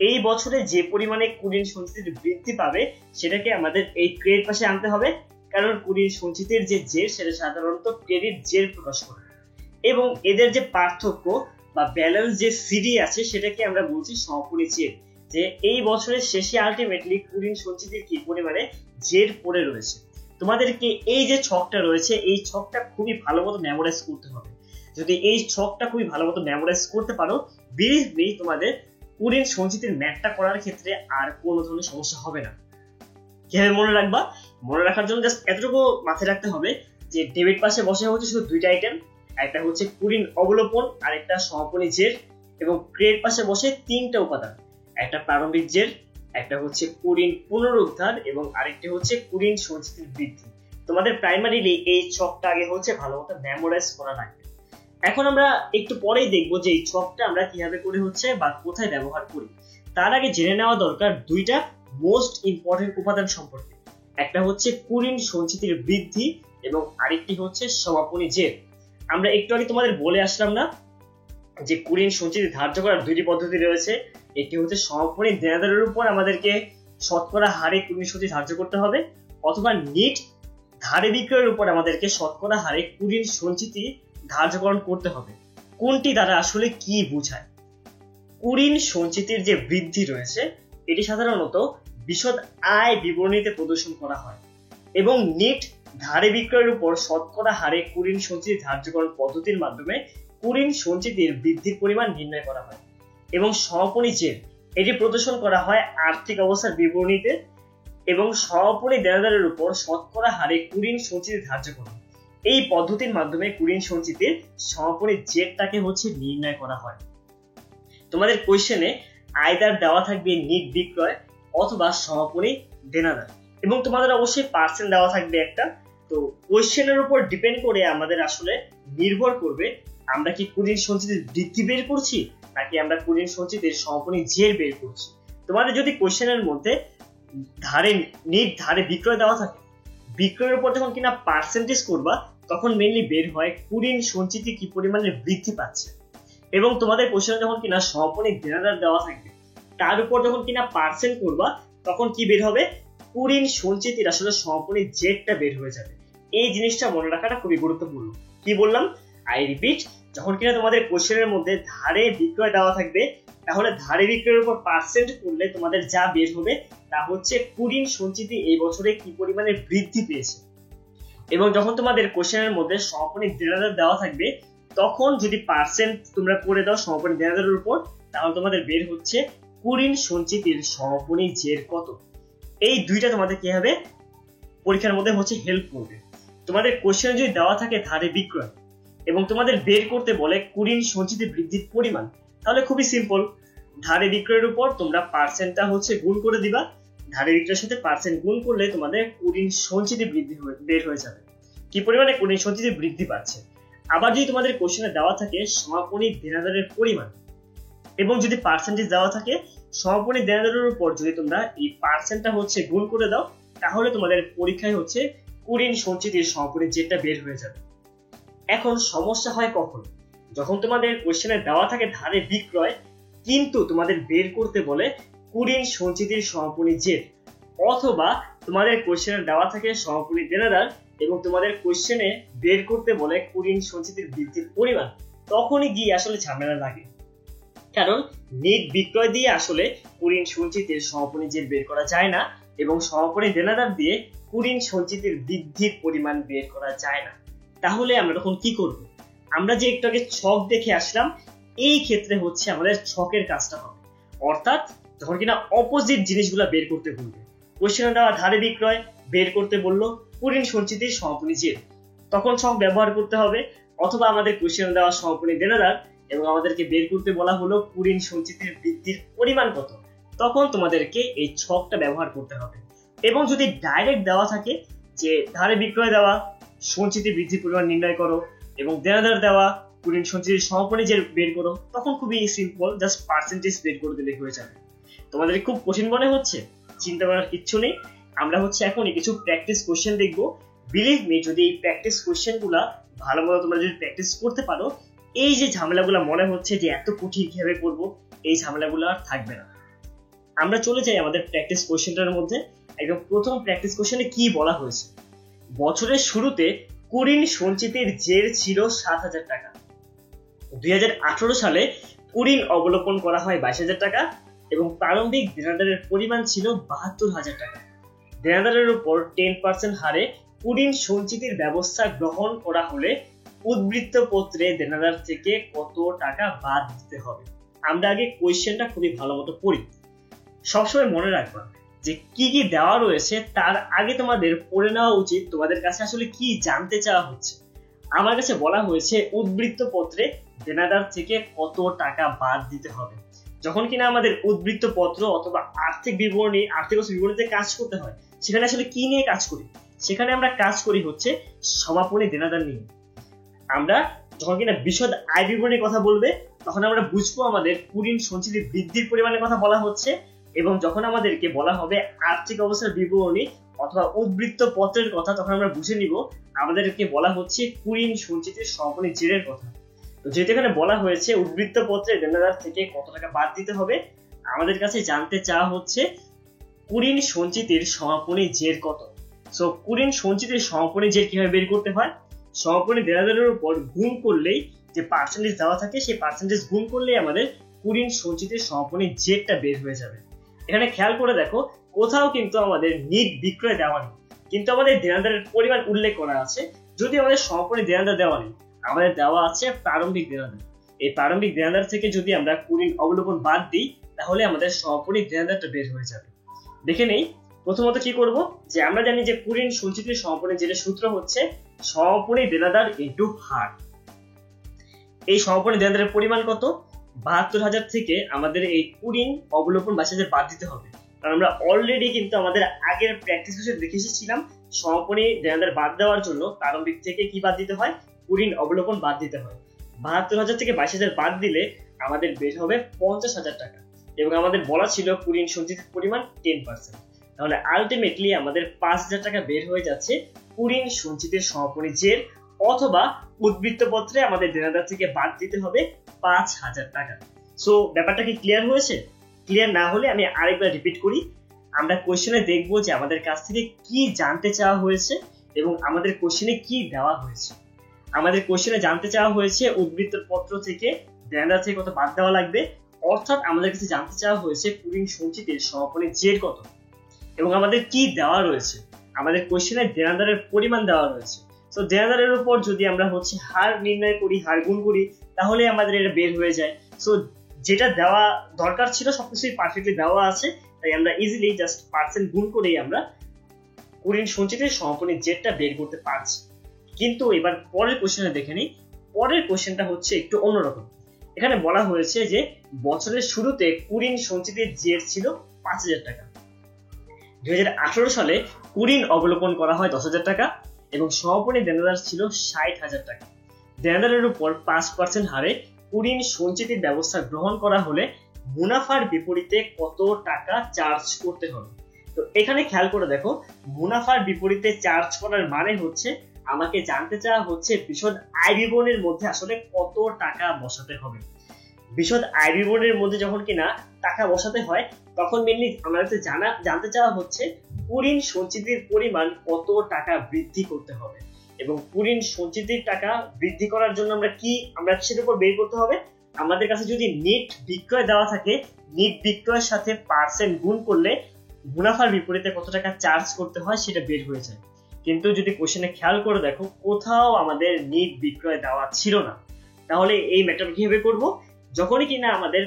এই বছরে যে পরিমাণে কুরিন সঞ্চিতির বৃদ্ধি পাবে সেটাকে আমাদের এই ক্রেডিট পাশে আনতে হবে, কারণ কুরিন সঞ্চিতির যে জের সেটা সাধারণত ক্রেডিট জের প্রকাশ করে, এবং এদের যে পার্থক্য বা ব্যালেন্স যে সিডি আছে সেটাকে আমরা বলছি সমাপনী জের। যে এই বছরের শেষে আলটিমেটলি কুরিন সঞ্চিতির কি পরিমাণে জের পড়ে রয়েছে। তোমাদেরকে এই যে ছকটা রয়েছে এই ছকটা খুবই ভালো মতো মেমোরাইজ করতে হবে। যদি এই ছকটা খুবই ভালো মতো মেমোরাইজ করতে পারো, বিলিভ মি তোমাদের কুরিন সঞ্চিতির ম্যাথটা করার ক্ষেত্রে আর কোনো ধরনের সমস্যা হবে না। কিভাবে মনে রাখবা? মনে রাখার জন্য জাস্ট এতটুকু মাথায় রাখতে হবে যে ডেবিট পাশে বসে হচ্ছে শুধু দুইটা আইটেম, একটা হচ্ছে কুরিন অবলোপন আর একটা সমাপনী জের, এবং ক্রেডিট পাশে বসে তিনটা উপাদান, একটা প্রারম্ভিক জের, একটা হচ্ছে কুরিন পুনরুদ্ধার এবং আরেকটি হচ্ছে কুরিন সঞ্চিতির বৃদ্ধি। তোমাদের প্রাইমারিলি এই ছকটা আগে হচ্ছে ভালো মতো মেমোরাইজ করা লাগবে। এখন আমরা একটু পরেই দেখবো যে এই ছকটা আমরা কিভাবে করে হচ্ছে বা কোথায় ব্যবহার করি। তার আগে জেনে নেওয়া দরকার দুইটা মোস্ট ইম্পর্টেন্ট উপাদান সম্পর্কে। একটা হচ্ছে কুরিন সঞ্চিতির বৃদ্ধি এবং আরেকটি হচ্ছে সমাপনী জের। আমরা একটু আগে তোমাদের বলে আসলাম না যে কুরিন সঞ্চিতি ধার্য করার দুইটি পদ্ধতি রয়েছে। একটি হচ্ছে সমাপনী দেনাদারের উপর আমাদেরকে শতকরা হারে কুরিন সঞ্চিতি ধার্য করতে হবে, অথবা নেট ধারে বিক্রয়ের উপর আমাদেরকে শতকরা হারে কুরিন সঞ্চিতি ধার্যকরণ করতে হবে। কোনটি দ্বারা আসলে কি বোঝায়? কুরিন সঞ্চিতির যে বৃদ্ধি রয়েছে এটি সাধারণত বিশদ আয় বিবরণীতে প্রদর্শন করা হয়, এবং নেট ধারে বিক্রয়ের উপর শতকরা হারে কুরিন সঞ্চিতি ধার্যকরণ পদ্ধতির মাধ্যমে কুরিন সঞ্চিতির বৃদ্ধির পরিমাণ নির্ণয় করা হয়। এবং সমাপনী জের এটি প্রদর্শন করা হয় আর্থিক অবস্থার বিবরণীতে, এবং সমাপনী দেনাদারের উপর শতকরা হারে কুরিন সঞ্চিতি ধার্যকরণ। এই পদ্ধতির মাধ্যমে কুরিন সঞ্চিতির সমাপনী জেরটাকে হচ্ছে নির্ণয় করা হয়। তোমাদের কোয়েশ্চেনে আইদার দেওয়া থাকবে নেট বিক্রয় অথবা সমাপনী দেনাদার, এবং তোমাদের অবশ্যই পার্সেন্ট দেওয়া থাকবে একটা, তো কোশ্চেনের উপর ডিপেন্ড করে আমাদের আসলে নির্ভর করবে আমরা কি কুড়ির সঞ্চিতির বৃদ্ধি বের করছি নাকি আমরা কুড়ির সঞ্চিতির সমাপনী জের বের করছি। তোমাদের যদি কোশ্চেনের মধ্যে ধারে বিক্রয় দেওয়া থাকে, বিক্রয়ের উপর যখন কিনা পার্সেন্টেজ করবা তখন মেইনলি বের হয় কুড়ির সঞ্চিতি কি পরিমাণে বৃদ্ধি পাচ্ছে। এবং তোমাদের কোশ্চেনে যখন কিনা সমাপনী দেনাদার দেওয়া থাকবে তার উপর যখন কিনা পার্সেন্ট করবা তখন কি বের হবে, কুড়ির সঞ্চিতির আসলে সমাপনী জেটটা বের হয়ে যাবে। এই জিনিসটা মনে রাখাটা খুবই গুরুত্বপূর্ণ। কি বললাম, আই রিপিট, যখন কিনা তোমাদের কোশ্চেনের মধ্যে ধারে বিক্রয় দেওয়া থাকবে তাহলে ধারে বিক্রয়ের উপর পার্সেন্ট করলে তোমাদের যা বের হবে তা হচ্ছে কুড়ির সঞ্চিতি এই বছরে কি পরিমাণে বৃদ্ধি পেয়েছে। এবং যখন তোমাদের কোশ্চেনের মধ্যে সমাপনী দেনাদার দেওয়া থাকবে তখন যদি পার্সেন্ট তোমরা করে দাও সমাপনী দেনাদারের উপর তাহলে তোমাদের বের হচ্ছে কুড়ির সঞ্চিতির সমাপনী জের কত। এই দুইটা তোমাদের কি হবে পরীক্ষার মধ্যে হচ্ছে হেল্প করবে। তোমাদের কোশ্চেনে যদি দেওয়া থাকে ধারে বিক্রয় এবং তোমাদের বের করতে বলে কুড়ির সঞ্চিতি বৃদ্ধির পরিমাণ, তাহলে খুবই সিম্পল, ধারে বিক্রয়ের উপর তোমরা পার্সেন্টটা হচ্ছে গুণ করে দিবা, ধারে বিক্রয়ের সাথে পার্সেন্ট গুণ করলে তোমাদের কুড়ির সঞ্চিতি বৃদ্ধি বের হয়ে যাবে কি পরিমাণে কুড়ির সঞ্চিতি বৃদ্ধি পাচ্ছে। আবার যদি তোমাদের কোশ্চেনে দেওয়া থাকে সমাপনী দেনাদারের পরিমাণ এবং যদি পার্সেন্টেজ দেওয়া থাকে সমাপনী দেনাদারের উপর যদি তোমরা এই পার্সেন্টটা হচ্ছে গুণ করে দাও তাহলে তোমাদের পরীক্ষায় হচ্ছে কুড়ির সঞ্চিতির সমাপনী জেটটা বের হয়ে যাবে। এখন সমস্যা হয় কখন, যখন তোমাদের কোশ্চেনে দেওয়া থাকে ধারে বিক্রয় কিন্তু তোমাদের বের করতে বলে কুড়ির সঞ্চিতির সমাপনী জেট, অথবা তোমাদের কোশ্চেনে দেওয়া থাকে সমাপনী দেনাদার এবং তোমাদের কোশ্চেনে বের করতে বলে কুড়ির সঞ্চিতির বৃদ্ধির পরিমাণ, তখনই গিয়ে আসলে ঝামেলা লাগে। কারণ নেট বিক্রয় দিয়ে আসলে কুড়ির সঞ্চিতির সমাপনী জেট বের করা যায় না এবং সমাপনী দেনাদার দিয়ে কুড়ির সঞ্চিতির বৃদ্ধির পরিমাণ বের করা যায় না। তাহলে আমরা তখন কি করব, আমরা যে একটু আগে ছক দেখে আসলাম এই ক্ষেত্রে হচ্ছে আমাদের ছকের কাজটা হবে, অর্থাৎ যখন কিনা অপোজিট জিনিসগুলো বের করতে বলবে, কোশ্চেনে দেওয়া ধারে বিক্রয় বের করতে বললো কুড়ির সঞ্চিতির সমাপনী জেট, তখন ছক ব্যবহার করতে হবে। অথবা আমাদের কোশ্চেনে দেওয়া সমাপনী দেনাদার এবং আমাদেরকে বের করতে বলা হলো কুড়ির সঞ্চিতির বৃদ্ধির পরিমাণ কত, তখন তোমাদেরকে এই ছকটা ব্যবহার করতে হবে। এবং যদি ডাইরেক্ট দেওয়া থাকে যে ধারে বিক্রয় দেওয়া সঞ্চিতি বৃদ্ধির পরিমাণ নির্ণয় করো এবং দেনাদার দেওয়া কুড়ির সঞ্চিতির সমাপনী জেট বের করো, তখন খুবই সিম্পল, জাস্ট পার্সেন্টেজ বের করে দিলে হয়ে যাবে। তোমাদের খুব কঠিন মনে হচ্ছে, চিন্তা করার কিচ্ছু নেই। আমরা হচ্ছে এখন কিছু প্র্যাকটিস কোশ্চেন দেখবো। বিলিভ মি, যদি এই প্র্যাকটিস কোশ্চেন গুলা ভালো মতো তোমরা যদি প্র্যাকটিস করতে পারো, এই যে ঝামেলাগুলো মনে হচ্ছে যে এত কঠিন কিভাবে করবো, এই ঝামেলাগুলো আর থাকবে না। আমরা চলে যাই আমাদের প্র্যাকটিস কোশ্চেনটার মধ্যে। একদম প্রথম প্র্যাকটিস কোশ্চেনে কি বলা হয়েছে, বছরের শুরুতে কুড়ির সঞ্চিতির জের ছিল 7,000 টাকা। 2018 সালে কুড়ির অবলোকন করা হয় 22,000 টাকা এবং প্রারম্ভিক দেনাদারের পরিমাণ ছিল 72,000 টাকা। দেনাদারের উপর 10% হারে কুড়ির সঞ্চিতির ব্যবস্থা গ্রহণ করা হলে উদ্বৃত্ত পত্রে দেনাদার থেকে কত টাকা বাদ দিতে হবে। আমরা আগে কোয়েশ্চেনটা খুবই ভালো মতো পড়ি। সবসময় মনে রাখবা যে কি কি দেওয়া রয়েছে তার আগে তোমাদের পড়ে নেওয়া উচিত তোমাদের কাছে আসলে কি জানতে চাওয়া হচ্ছে। আমার কাছে বলা হয়েছে উদ্বৃত্ত পত্রে দেনাদার থেকে কত টাকা বাদ দিতে হবে। যখন কিনা আমাদের উদ্বৃত্ত পত্র অথবা আর্থিক বিবরণীতে কাজ করতে হয়, সেখানে আসলে কি নিয়ে কাজ করি, সেখানে আমরা কাজ করি হচ্ছে সমাপনী দেনাদার নিয়ে। আমরা যখন কিনা বিশদ আয় বিবরণীর কথা বলবে তখন আমরা বুঝবো আমাদের কুড়ির সঞ্চিতির বৃদ্ধির পরিমাণের কথা বলা হচ্ছে, এবং যখন আমাদেরকে বলা হবে আর্থিক অবস্থার বিবরণী অথবা উদ্বৃত্ত পত্রের কথা তখন আমরা বুঝে নিব আমাদেরকে বলা হচ্ছে কুড়ির সঞ্চিতির সমাপনী জেরের কথা। তো যেহেতু এখানে বলা হয়েছে উদ্বৃত্ত পত্রে দেনাদার থেকে কত টাকা বাদ দিতে হবে, আমাদের কাছে জানতে চাওয়া হচ্ছে কুড়ির সঞ্চিতির সমাপনী জের কত। সো কুড়ির সঞ্চিতির সমাপনী জের কিভাবে বের করতে হয়, সমাপনী দেনাদারের উপর গুণ করলেই যে পার্সেন্টেজ দেওয়া থাকে সেই পার্সেন্টেজ গুণ করলেই আমাদের কুড়ির সঞ্চিতির সমাপনী জেরটা বের হয়ে যাবে। এখানে খেয়াল করে দেখো কোথাও কিন্তু আমাদের নিট বিক্রয় দেওয়া নেই, কিন্তু আমাদের দেনাদারের পরিমাণ উল্লেখ করা আছে। যদি আমাদের সমাপনী দেনাদার দেওয়া নেই, আমাদের দেওয়া আছে প্রারম্ভিক দেনাদার। এই প্রারম্ভিক দেনাদার থেকে যদি আমরা কুড়ির অবলোকন বাদ দিই তাহলে আমাদের সমাপনী দেনাদারটা বের হয়ে যাবে। দেখে নেই, প্রথমত কি করব, যে আমরা জানি যে কুড়ির সঞ্চিতির সমাপনী যেটা সূত্র হচ্ছে সমাপনী দেনাদার ইনটু হার। এই সমাপনী দেনাদারের পরিমাণ কত, 72,000 থেকে আমাদের এই কুড়ির অবলোকন 22,000 বাদ দিতে হবে। কারণ আমরা অলরেডি কিন্তু আমাদের আগের প্র্যাকটিস কোশ্চেন দেখে এসেছিলাম সমাপনী দেনাদার বাদ দেওয়ার জন্য প্রারম্ভিক থেকে কি বাদ দিতে হয়, কুড়ির অবলোকন বাদ দিতে হয়। ৭২,০০০ থেকে ২২,০০০ বাদ দিলে আমাদের বের হবে ৫০,০০০ টাকা, এবং আমাদের বলা ছিল কুড়ির সঞ্চিতির পরিমাণ 10%। তাহলে আলটিমেটলি আমাদের ৫,০০০ টাকা বের হয়ে যাচ্ছে কুড়ির সঞ্চিতির সমাপনী জের, অথবা উদ্বৃত্ত পত্রে আমাদের দেনাদার থেকে বাদ দিতে হবে ৫,০০০ টাকা। সো ব্যাপারটা কি ক্লিয়ার হয়েছে? ক্লিয়ার না হলে আমি আরেকবার রিপিট করি। আমরা কোশ্চেনে দেখবো যে আমাদের কাছ থেকে কি জানতে চাওয়া হয়েছে এবং আমাদের কোশ্চেনে কি দেওয়া হয়েছে। আমাদের কোশ্চেনে জানতে চাওয়া হয়েছে উদ্বৃত্ত পত্র থেকে দেনাদার থেকে কত বাদ দেওয়া লাগবে, অর্থাৎ আমাদের কাছে জানতে চাওয়া হয়েছে কুড়ির সঞ্চিতির সমাপনী জের কত, এবং আমাদের কি দেওয়া রয়েছে, আমাদের কোশ্চেনে দেনাদারের পরিমাণ দেওয়া রয়েছে। তো দেনাদারের উপর যদি আমরা হার নির্ণয় করি, হার গুণ করি, তাহলে আমাদের এটা বের হয়ে যায়। সো যেটা দেওয়া দরকার ছিল সবকিছুই পারফেক্টলি দেওয়া আছে, তাই আমরা ইজিলি জাস্ট পার্সেন্ট গুণ করেই আমরা কুড়ির সঞ্চিতির সমাপনী জেরটা বের করতে পারছি। কিন্তু এবার পরের কোশ্চেনে দেখে নিই। পরের কোশ্চেনটা হচ্ছে একটু অন্যরকম। এখানে বলা হয়েছে যে বছরের শুরুতে কুড়ির সঞ্চিতির জের ছিল ৫,০০০ টাকা। ২০১৮ সালে কুড়ির অবলোকন করা হয় ১০,০০০ টাকা এবং সমাপনী দেনাদার ছিল ৬০,০০০ টাকা। দেনাদারের উপর ৫% হারে কুড়ির সঞ্চিতির ব্যবস্থা গ্রহণ করা হলে মুনাফার বিপরীতে কত টাকা চার্জ করতে হবে। তো এখানে খেয়াল করে দেখো, মুনাফার বিপরীতে চার্জ করার মানে হচ্ছে আমাকে জানতে চাওয়া হচ্ছে বিশদ আয় বিবরণের মধ্যে আসলে কত টাকা বসাতে হবে। বিশদ আয় বিবরণের মধ্যে যখন কিনা টাকা বসাতে হয়, তখন মেনলি আমাদের জানতে চাওয়া হচ্ছে কুড়ির সঞ্চিতির পরিমাণ কত টাকা বৃদ্ধি করতে হবে, এবং কুড়ির সঞ্চিতির টাকা বৃদ্ধি করার জন্য আমরা সেটার উপর বের করতে হবে। আমাদের কাছে যদি নেট বিক্রয় দেওয়া থাকে, নেট বিক্রয়ের সাথে পার্সেন্ট গুণ করলে মুনাফার বিপরীতে কত টাকা চার্জ করতে হয় সেটা বের হয়ে যায়। কিন্তু যদি কোশ্চেনে খেয়াল করে দেখো, কোথাও আমাদের নেট বিক্রয় দেওয়া ছিল না। তাহলে এই ম্যাটার কিভাবে করব? যখনই কিনা আমাদের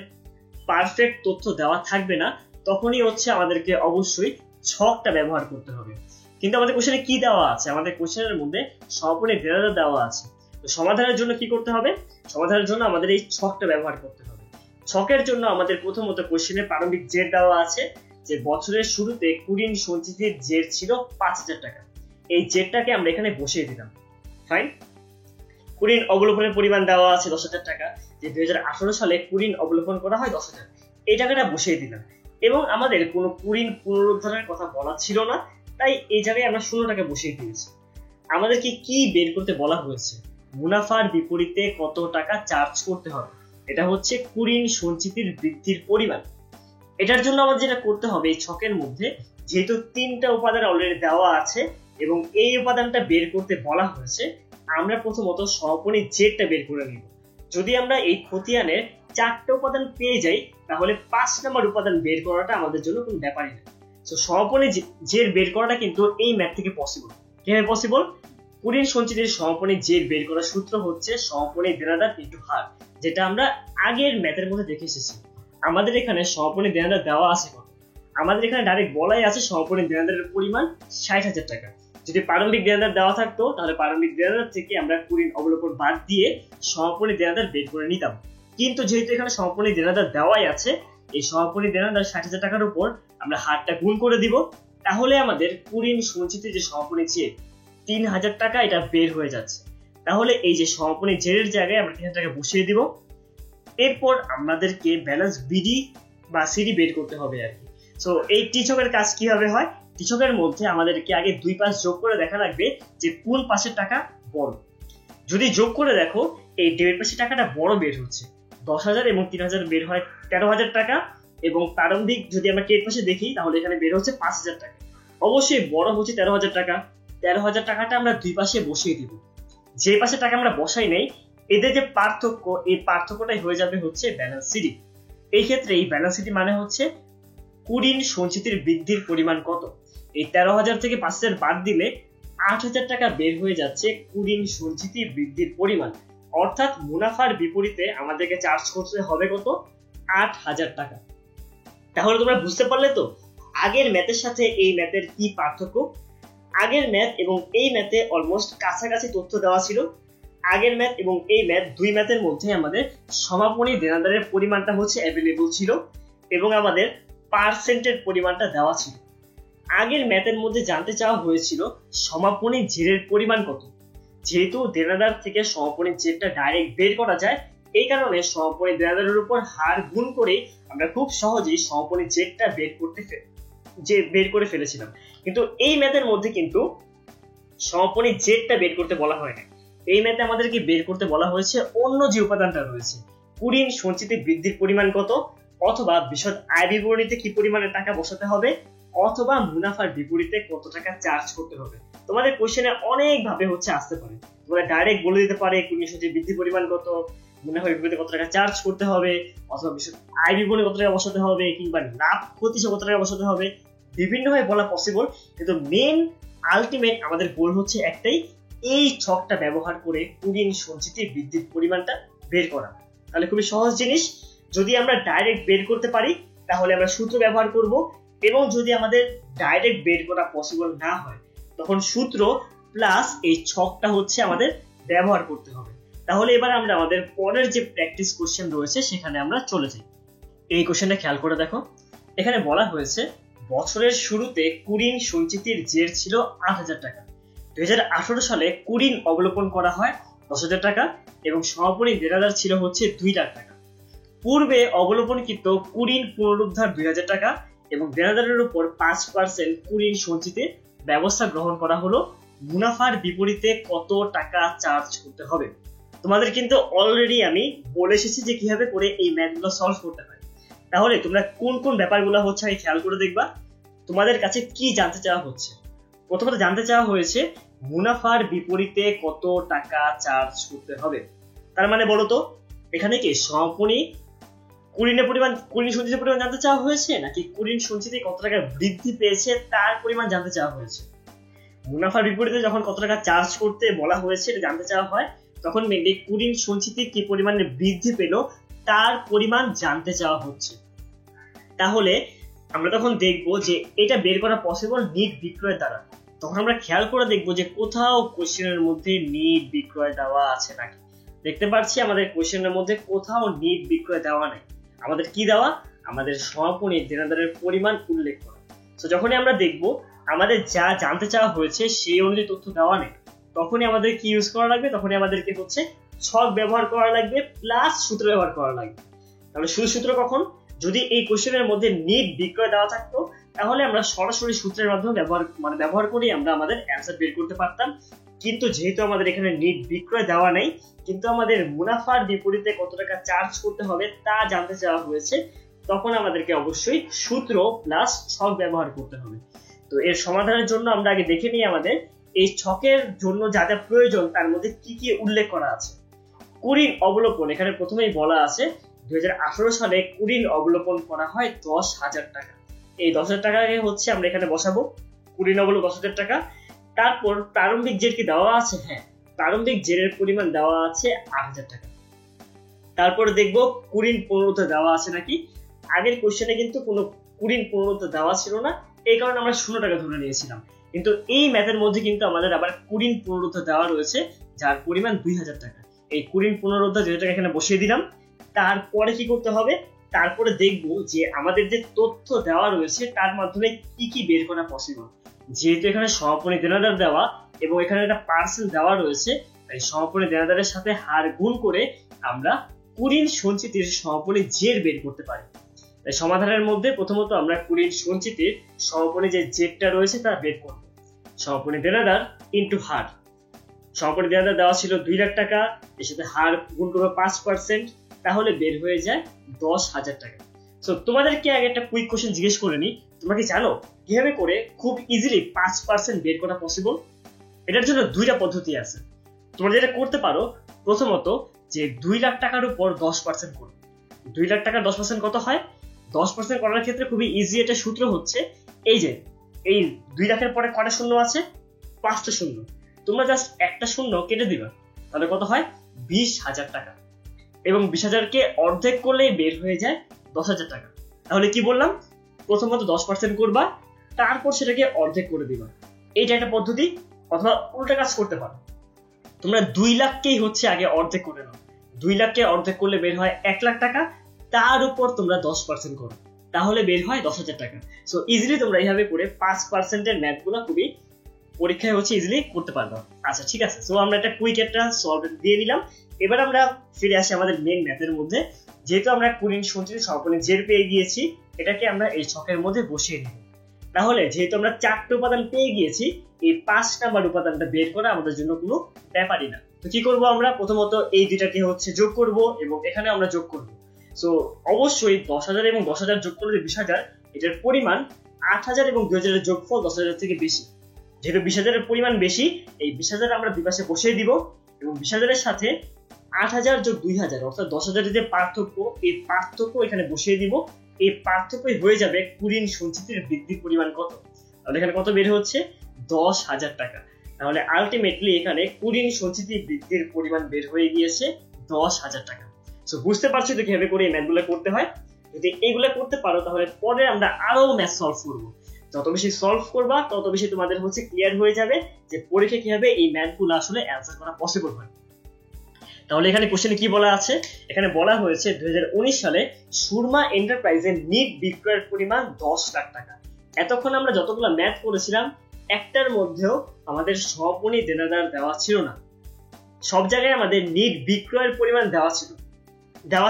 পারফেক্ট তথ্য দেওয়া থাকবে না, তখনই আমাদেরকে অবশ্যই ছকটা ব্যবহার করতে হবে। কিন্তু আমাদের কোশ্চেনে কি দেওয়া আছে? আমাদের কোশ্চেনের মধ্যে সমাপনী দেনাদার দেওয়া আছে। তো সমাধানের জন্য কি করতে হবে? সমাধানের জন্য আমাদের এই ছকটা ব্যবহার করতে হবে। ছকের জন্য আমাদের প্রথমত কোশ্চেনে প্রারম্ভিক জের দেওয়া আছে যে বছরের শুরুতে কুড়ির সঞ্চিতির জের ছিল ৫,০০০ টাকা। এই জেরটাকে আমরা এখানে বসিয়ে দিলাম। ফাইন। কুড়ির অবলোকনের পরিমাণ দেওয়া আছে ১০,০০০ টাকা, যে ২০১৮ সালে কুড়ির অবলোকন করা হয় ১০,০০০। এই টাকাটা বসিয়ে দিলাম, এবং আমাদের কোনো কুড়ির পুনরুদ্ধারের কথা বলা ছিল না, তাই এই জায়গায় আমরা ১৬ টাকা বসিয়ে দিয়েছি। আমাদেরকে কি বের করতে বলা হয়েছে? মুনাফার বিপরীতে কত টাকা চার্জ করতে হবে। এটা হচ্ছে কুড়ির সঞ্চিতির বৃদ্ধির পরিমাণ। এটার জন্য আমাদের যেটা করতে হবে, এই ছকের মধ্যে যেহেতু ৩টা উপাদান অলরেডি দেওয়া আছে এবং এই উপাদানটা বের করতে বলা হয়েছে, আমরা প্রথমত সমাপনী জেরটা বের করে নিব। যদি আমরা এই খতিয়ানের 4টা উপাদান পেয়ে যাই, তাহলে 5 নম্বর উপাদান বের করাটা আমাদের জন্য কোনো ব্যাপারই না। সো সমাপনী জের বের করাটা কিন্তু এই ম্যাথ থেকে পসিবল। কিভাবে পসিবল? কুড়ির সঞ্চিতির সমাপনী জের বের করার সূত্র হচ্ছে সমাপনী দেনাদার ইনটু হার, যেটা আমরা আগের ম্যাথের মধ্যে দেখে এসেছি। আমাদের এখানে সমাপনী দেনাদার দেওয়া আছে কত? আমাদের এখানে ডাইরেক্ট বলাই আছে সমাপনী দেনাদারের পরিমাণ ৬০,০০০ টাকা। যদি প্রারম্ভিক দেনাদার দেওয়া থাকতো, তাহলে প্রারম্ভিক দেনাদার থেকে আমরা কুড়ির অবলোকন বাদ দিয়ে সমাপনী দেনাদার বের করে নিতাম। কিন্তু যেহেতু এখানে সমাপনী দেনাদার দেওয়াই আছে, এই সমাপনী দেনাদার ৬০,০০০ টাকার উপর আমরা হারটা গুণ করে দিব, তাহলে আমাদের কুড়ির সঞ্চিতির যে সমাপনী জের ৩,০০০ টাকা, এটা বের হয়ে যাচ্ছে। তাহলে এই যে সমাপনী জেরের জায়গায় আমরা ৩,০০০ টাকা বসিয়ে দিব। এরপর আমাদেরকে ব্যালেন্স বিডি বা সিডি বের করতে হবে আর কি। সো এই টিচকের কাজ কিভাবে হয়? টিচকের মধ্যে আমাদেরকে আগে দুই পাশ যোগ করে দেখা লাগবে যে কোন পাশের টাকা বড়। যদি যোগ করে দেখো, এই ডেবিট পাশের টাকাটা বড় বের হচ্ছে, ১০,০০০ এবং ৩,০০০ বের হয় ১৩,০০০ টাকা, এবং প্রারম্ভিক যদি আমরা ক্রেডিট পাশে দেখি, তাহলে এখানে বের হচ্ছে ৫,০০০ টাকা। অবশ্যই বড় হচ্ছে ১৩,০০০ টাকা। ১৩,০০০ টাকাটা আমরা দুই পাশে বসিয়ে দিব। যে পাশে টাকা আমরা বসাই নাই, এদের যে পার্থক্য, এই পার্থক্যটাই হয়ে যাবে হচ্ছে ব্যালেন্স সিডি। এই ক্ষেত্রে এই ব্যালেন্স সিডি মানে হচ্ছে কুড়ির সঞ্চিতির বৃদ্ধির পরিমাণ কত। এই ১৩,০০০ থেকে ৫,০০০ বাদ দিলে ৮,০০০ টাকা বের হয়ে যাচ্ছে কুড়ির সঞ্চিতি বৃদ্ধির পরিমাণ। অর্থাৎ মুনাফার বিপরীতে আমাদেরকে চার্জ করতে হবে কত? ৮,০০০ টাকা। তাহলে তোমরা বুঝতে পারলে তো আগের ম্যাথের সাথে এই ম্যাথের কি পার্থক্য? আগের ম্যাথ এবং এই ম্যাথে অলমোস্ট কাছাকাছি তথ্য দেওয়া ছিল। আগের ম্যাথ এবং এই ম্যাথ, দুই ম্যাথের মধ্যে আমাদের সমাপনী দেনাদারের পরিমাণটা হচ্ছে অ্যাভেলেবল ছিল, এবং আমাদের পার্সেন্টের পরিমাণটা দেওয়া ছিল। আগের ম্যাথের মধ্যে জানতে চাওয়া হয়েছিল সমাপনী জেরের পরিমাণ কত। যেহেতু দেনাদার থেকে সমাপনী জেরটা ডাইরেক্ট বের করা যায়, এই কারণে সমাপনী দেনাদারের উপর হার গুণ করে আমরা খুব সহজেই সমাপনী জেরটা বের করে ফেলেছিলাম। কিন্তু এই ম্যাথের মধ্যে কিন্তু সমাপনী জেরটা বের করতে বলা হয় না। এই ম্যাথে আমাদেরকে বের করতে বলা হয়েছে অন্য যে উপাদানটা রয়েছে, কুড়ির সঞ্চিত বৃদ্ধির পরিমাণ কত, অথবা বিশদ আয় বিবরণীতে কি পরিমাণে টাকা বসাতে হবে, অথবা মুনাফার বিপরীতে কত টাকা চার্জ করতে হবে। তোমাদের কোশ্চেনে অনেক ভাবে আসতে পারে। তোমরা ডাইরেক্ট বলে দিতে পারে কুড়ির সঞ্চিত বৃদ্ধির পরিমাণ কত, মুনাফার বিপরীতে কত টাকা চার্জ করতে হবে, অথবা বিশদ আয় বিবরণী কত টাকা বসাতে হবে, কিংবা লাভ ক্ষতি কত টাকা বসাতে হবে। বিভিন্নভাবে বলা পসিবল, কিন্তু মেন আলটিমেট আমাদের গোল হচ্ছে একটাই, এই ছকটা ব্যবহার করে কুড়ির সঞ্চিত বৃদ্ধির পরিমাণটা বের করা। তাহলে খুবই সহজ জিনিস। যদি আমরা ডাইরেক্ট বের করতে পারি তাহলে আমরা সূত্র ব্যবহার করব, এবং যদি আমাদের ডাইরেক্ট বের করা পসিবল না হয় তখন সূত্র প্লাস এই ছকটা আমাদের ব্যবহার করতে হবে। তাহলে এবার আমরা আমাদের পরের যে প্র্যাকটিস কোশ্চেন রয়েছে সেখানে আমরা চলে যাই। এই কোশ্চেনটা খেয়াল করে দেখো। এখানে বলা হয়েছে বছরের শুরুতে কুড়ির সঞ্চিতির জের ছিল ৮,০০০ টাকা। 2018 সালে কুড়ির অবলোকন করা হয় 10,000 টাকা এবং সমাপনী দেনাদার ছিল 2 লাখ টাকা। পূর্বে অবলোকনকৃত কুড়ির পুনরুদ্ধার 2,000 টাকা এবং দেনাদারের উপর 5% কুড়ির সঞ্চিতে ব্যবস্থা গ্রহণ করা হলো। মুনাফার বিপরীতে কত টাকা চার্জ করতে হবে। তোমাদের কিন্তু অলরেডি আমি বলে এসেছি যে কিভাবে করে এই ম্যাথগুলো সলভ করতে হয়। তাহলে তোমরা কোন কোন ব্যাপারগুলো আগে খেয়াল করে দেখবা। তোমাদের কাছে কি জানতে চাওয়া হচ্ছে? প্রথমত জানতে চাওয়া হয়েছে মুনাফার বিপরীতে কত টাকা চার্জ করতে হবে। তার মানে বলতো এখানে কি সমাপনী কুড়ির সঞ্চিতির পরিমাণ জানতে চাওয়া হয়েছে, নাকি কুড়ির সঞ্চিতি কত টাকা বৃদ্ধি পেয়েছে তার পরিমাণ জানতে চাওয়া হয়েছে? মুনাফার বিপরীতে যখন কত টাকা চার্জ করতে বলা হয়েছে এটা জানতে চাওয়া হয়, তখন মেনলি কুড়ির সঞ্চিতি কি পরিমাণে বৃদ্ধি পেল তার পরিমাণ জানতে চাওয়া হচ্ছে। তাহলে আমরা তখন দেখবো যে এটা বের করা পসিবল নিট বিক্রয়ের দ্বারা। তখন আমরা খেয়াল করে দেখবো যে কোথাও কোশ্চেনের মধ্যে নিট বিক্রয় দেওয়া আছে নাকি। দেখতে পাচ্ছি আমাদের কোশ্চেনের মধ্যে কোথাও নিট বিক্রয় দেওয়া নেই। আমাদের কি দেওয়া? আমাদের সমাপনী দেনাদারের পরিমাণ উল্লেখ করা। তো যখনই আমরা দেখবো আমাদের যা জানতে চাওয়া হয়েছে সেই অনুযায়ী তথ্য দেওয়া নেই, তখনই আমাদের কি ইউজ করা লাগবে? তখনই আমাদেরকে ছক ব্যবহার করা লাগবে প্লাস সূত্র ব্যবহার করা লাগবে। তাহলে শুধু সূত্র কখন? যদি এই কোশ্চেনের মধ্যে নিট বিক্রয় দেওয়া থাকতো তাহলে আমরা সরাসরি সূত্রের মাধ্যমে ব্যবহার করে আমরা আমাদের অ্যান্সার বের করতে পারতাম। কিন্তু যেহেতু আমাদের এখানে নিট বিক্রয় দেওয়া নেই, কিন্তু আমাদের মুনাফার বিপরীতে কত টাকা চার্জ করতে হবে তা জানতে চাওয়া হয়েছে, তখন আমাদেরকে অবশ্যই সূত্র প্লাস ছক ব্যবহার করতে হবে। তো এর সমাধানের জন্য আমরা আগে দেখে নিই আমাদের এই ছকের জন্য যা যা প্রয়োজন তার মধ্যে কি কি উল্লেখ করা আছে। কুড়ির অবলোকন এখানে প্রথমেই বলা আছে 2018 সালে কুড়ির অবলোকন করা হয় 10,000 টাকা। এই 10,000 টাকাকে আমরা এখানে বসাবো। কুড়ির অবলোকন 10,000 টাকা। তারপর প্রারম্ভিক জের কি দেওয়া আছে? হ্যাঁ, প্রারম্ভিক জেরের পরিমাণ দেওয়া আছে 8,000 টাকা। তারপরে দেখবো কুড়ির পুনরুদ্ধার দেওয়া আছে নাকি। আগের কোশ্চেনে কিন্তু কোনো কুড়ির পুনরুদ্ধার দেওয়া ছিল না, এই কারণে আমরা 0 টাকা ধরে নিয়েছিলাম। কিন্তু এই ম্যাথের মধ্যে কিন্তু আমাদের আবার কুড়ির পুনরুদ্ধার দেওয়া রয়েছে যার পরিমাণ 2,000 টাকা। এই কুড়ির পুনরুদ্ধার 2,000 টাকা এখানে বসিয়ে দিলাম। তারপরে কি করতে হবে? তারপরে দেখবো যে আমাদের যে তথ্য দেওয়া রয়েছে তার মাধ্যমে কি কি বের করা পসিবল। যেহেতু এখানে সমাপনী দেনাদার দেওয়া এবং এখানে একটা পার্সেন্ট দেওয়া রয়েছে, তাই সমাপনী দেনাদারের সাথে হার গুণ করে আমরা কুড়ির সঞ্চিতির সমাপনী জের বের করতে পারি। তাই সমাধানের মধ্যে প্রথমত আমরা কুড়ির সঞ্চিতির সমাপনী যে জেরটা রয়েছে তা বের করব। সমাপনী দেনাদার ইন্টু হার। সমাপনী দেনাদার দেওয়া ছিল 2 লাখ টাকা, এর সাথে হার গুণ করবো 5%, তাহলে বের হয়ে যায় 10,000 টাকা। সো তোমাদেরকে আগে একটা কুইক কোশ্চেন জিজ্ঞেস করে নি, তোমরা কি জানো কিভাবে করে খুব ইজিলি 5% বের করা পসিবল? এটার জন্য 2টা পদ্ধতি আছে। তোমরা যেটা করতে পারো, প্রথমত যে 2 লাখ টাকার উপর 10% করো। 2 লাখ টাকা 10% কত হয়? 10% করার ক্ষেত্রে খুবই ইজি একটা সূত্র হচ্ছে এই যে এই 2 লাখের পরে কয়টা শূন্য আছে? 5টা শূন্য। তোমরা জাস্ট একটা শূন্য কেটে দিবা, তাহলে কত হয়? 20,000 টাকা। এবং 20,000কে অর্ধেক করলেই বের হয়ে যায় 10,000 টাকা। তাহলে কি বললাম? প্রথমত 10% করবা, তারপর সেটাকে অর্ধেক করে দিবা। এইটা একটা পদ্ধতি। অথবা উল্টা কাজ করতে পারো, তোমরা 2 লাখকেই আগে অর্ধেক করে নাও। 2 লাখকে অর্ধেক করলে বের হয় 1 লাখ টাকা, তার উপর তোমরা 10% করো। তাহলে বের হয় 10,000 টাকা। সো ইজিলি তোমরা এইভাবে করে 5% ম্যাথগুলো খুবই পরীক্ষায় ইজিলি করতে পারবো। আচ্ছা ঠিক আছে, সো আমরা একটা কুইক একটা সলভ দিয়ে নিলাম। এবার আমরা ফিরে আসি আমাদের মেন ম্যাথের মধ্যে। যেহেতু আমরা কুড়িন সঞ্চিত সমাপনী জের পেয়ে গিয়েছি, এটাকে আমরা এই ছকের মধ্যে বসিয়ে নিব। তাহলে যেহেতু আমরা 4টে উপাদান পেয়ে গিয়েছি, এই 5 নাম্বার উপাদানটা বের করা আমাদের জন্য কোনো ব্যাপারই না। তো কি করব আমরা, প্রথমত এই দুইটাকে যোগ করব এবং এখানে আমরা যোগ করব। সো অবশ্যই 10,000 এবং 10,000 যোগ করলে 20,000, এটার পরিমাণ 8,000 এবং 2,000 এর যোগফল 10,000 থেকে বেশি। যেহেতু 20,000 এর পরিমাণ বেশি, এই 20,000 আমরা দুই পাশে বসিয়ে দিব এবং 20,000 এর সাথে 8,000 যোগ 2,000 অর্থাৎ 10,000 এর যে পার্থক্য, এই পার্থক্য এখানে বসিয়ে দিব। এই পার্থক্যই হয়ে যাবে কুড়িন সঞ্চিতির বৃদ্ধির পরিমাণ কত। তাহলে এখানে কত বের হচ্ছে, 10,000 টাকা। তাহলে আলটিমেটলি এখানে কুড়িন সঞ্চিতি বৃদ্ধির পরিমাণ বের হয়ে গিয়েছে 10,000 টাকা। সো বুঝতে পারছো তো কিভাবে করে এই ম্যাথগুলো করতে হয়। যদি এইগুলো করতে পারো তাহলে পরে আমরা আরো ম্যাথ সলভ করবো। যত বেশি সলভ করবা তত বেশি তোমাদের ক্লিয়ার হয়ে যাবে যে পরীক্ষায় কিভাবে এই ম্যাথগুলো আসলে অ্যান্সার করা পসিবল হয়। তাহলে এখানে কোশ্চেনে কি বলা আছে, এখানে বলা হয়েছে 2019 সালে সুরমা এন্টারপ্রাইজের নিট বিক্রয়ের পরিমাণ 10 লাখ টাকা। এতক্ষণ আমরা যতগুলো ম্যাথ করেছিলাম, একটার মধ্যেও আমাদের সমাপনী দেনাদার দেওয়া ছিল না। সব জায়গায় আমাদের নিট বিক্রয়ের পরিমাণ দেওয়া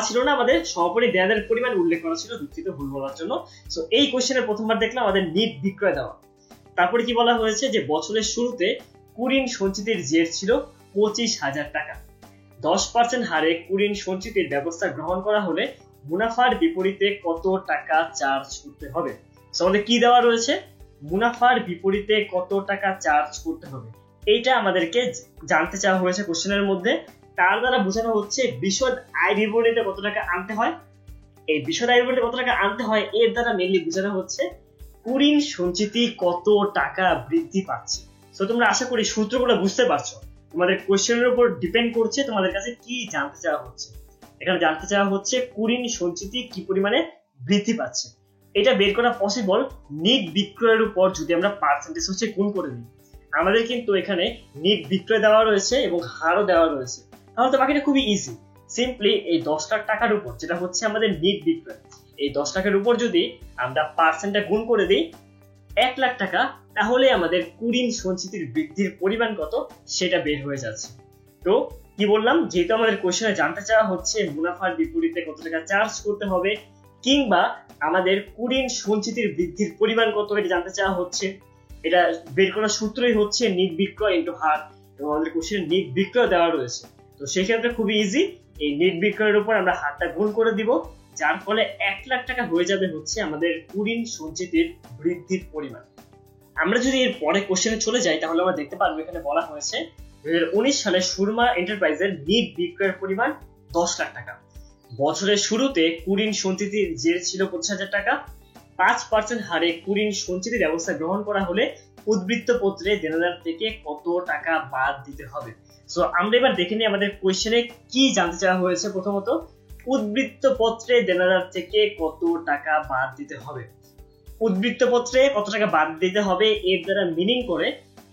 ছিল না, আমাদের সমাপনী দেনাদারের পরিমাণ উল্লেখ করা ছিল। দুঃখিত, ভুল বলার জন্য। সো এই কোশ্চেনে প্রথমবার দেখলাম আমাদের নিট বিক্রয় দেওয়া। তারপরে কি বলা হয়েছে যে বছরের শুরুতে কুড়িন সঞ্চিতির জের ছিল 25,000 টাকা। 10% হারে কুড়িন সঞ্চিতির ব্যবস্থা গ্রহণ করা হলে মুনাফার বিপরীতে কত টাকা চার্জ করতে হবে। আমাদের কি দেওয়া রয়েছে, মুনাফার বিপরীতে কত টাকা চার্জ করতে হবে, এইটা আমাদেরকে জানতে চাওয়া হয়েছে কোশ্চেনের মধ্যে। তার দ্বারা বোঝানো হচ্ছে বিশদ আয় বিবরণীতে কত টাকা আনতে হয়। এই বিশদ আয় বিবরণীতে কত টাকা আনতে হয়, এর দ্বারা মেনলি বোঝানো হচ্ছে কুড়িন সঞ্চিতি কত টাকা বৃদ্ধি পাচ্ছে। তো তোমরা আশা করি সূত্রগুলো বুঝতে পারছো। তোমাদের কোশ্চেনের উপর ডিপেন্ড করছে তোমাদের কাছে কি জানতে চাওয়া হচ্ছে। এখানে জানতে চাওয়া হচ্ছে কুড়িন সঞ্চিতি কি পরিমাণে বৃদ্ধি পাচ্ছে। এটা বের করা পসিবল নিট বিক্রয়ের উপর যদি আমরা পার্সেন্টেজ গুণ করে দিই। আমাদের কিন্তু এখানে নিট বিক্রয় দেওয়া রয়েছে এবং হারও দেওয়া রয়েছে। তাহলে তো বাকিটা খুবই ইজি। সিম্পলি এই 10 লাখ টাকার উপর যেটা হচ্ছে আমাদের নিট বিক্রয়, এই 10 লাখের উপর যদি আমরা পার্সেন্টটা গুণ করে দিই 1 লাখ টাকা, তাহলে আমাদের কুড়িন সঞ্চিতির বৃদ্ধির পরিমাণ কত সেটা বের হয়ে যাচ্ছে। তো কি বললাম, যেহেতু আমাদের কোশ্চেনে জানতে চাওয়া হচ্ছে মুনাফার বিপরীতে কত টাকা চার্জ করতে হবে কিংবা আমাদের কুড়িন সঞ্চিতির বৃদ্ধির পরিমাণ কত এটা জানতে চাওয়া হচ্ছে, এটা বের করার সূত্রই হচ্ছে নিট বিক্রয় ইনটু হার, এবং আমাদের কোশ্চেনে নিট বিক্রয় দেওয়া রয়েছে। তো সেই ক্ষেত্রে খুবই ইজি, এই নিট বিক্রয়ের উপর আমরা হারটা গুণ করে দিব, যার ফলে 1 লাখ টাকা হয়ে যাবে আমাদের কুড়িন সঞ্চিতির বৃদ্ধির পরিমাণ। আমরা যদি এর পরে কোশ্চেনে চলে যাই তাহলে আমরা দেখতে পারবো এখানে বলা হয়েছে 2019 সালে সুরমা এন্টারপ্রাইজের নিট বিক্রয়ের পরিমাণ 10 লাখ টাকা। বছরের শুরুতে কুড়িন সঞ্চিতির জের ছিল 25,000 টাকা। 5% হারে কুড়িন সঞ্চিতি ব্যবস্থা গ্রহণ করা হলে উদ্বৃত্ত পত্রে দেনাদার থেকে কত টাকা বাদ দিতে হবে। সো আমরা এবার দেখে নিই আমাদের কোশ্চেনে কি জানতে চাওয়া হয়েছে। প্রথমত উদ্বৃত্ত পত্রে দেনাদার থেকে কত টাকা বাদ দিতে হবে। উদ্বৃত্ত পত্রে কত টাকা বাদ দিতে হবে এর দ্বারা মিনিং করে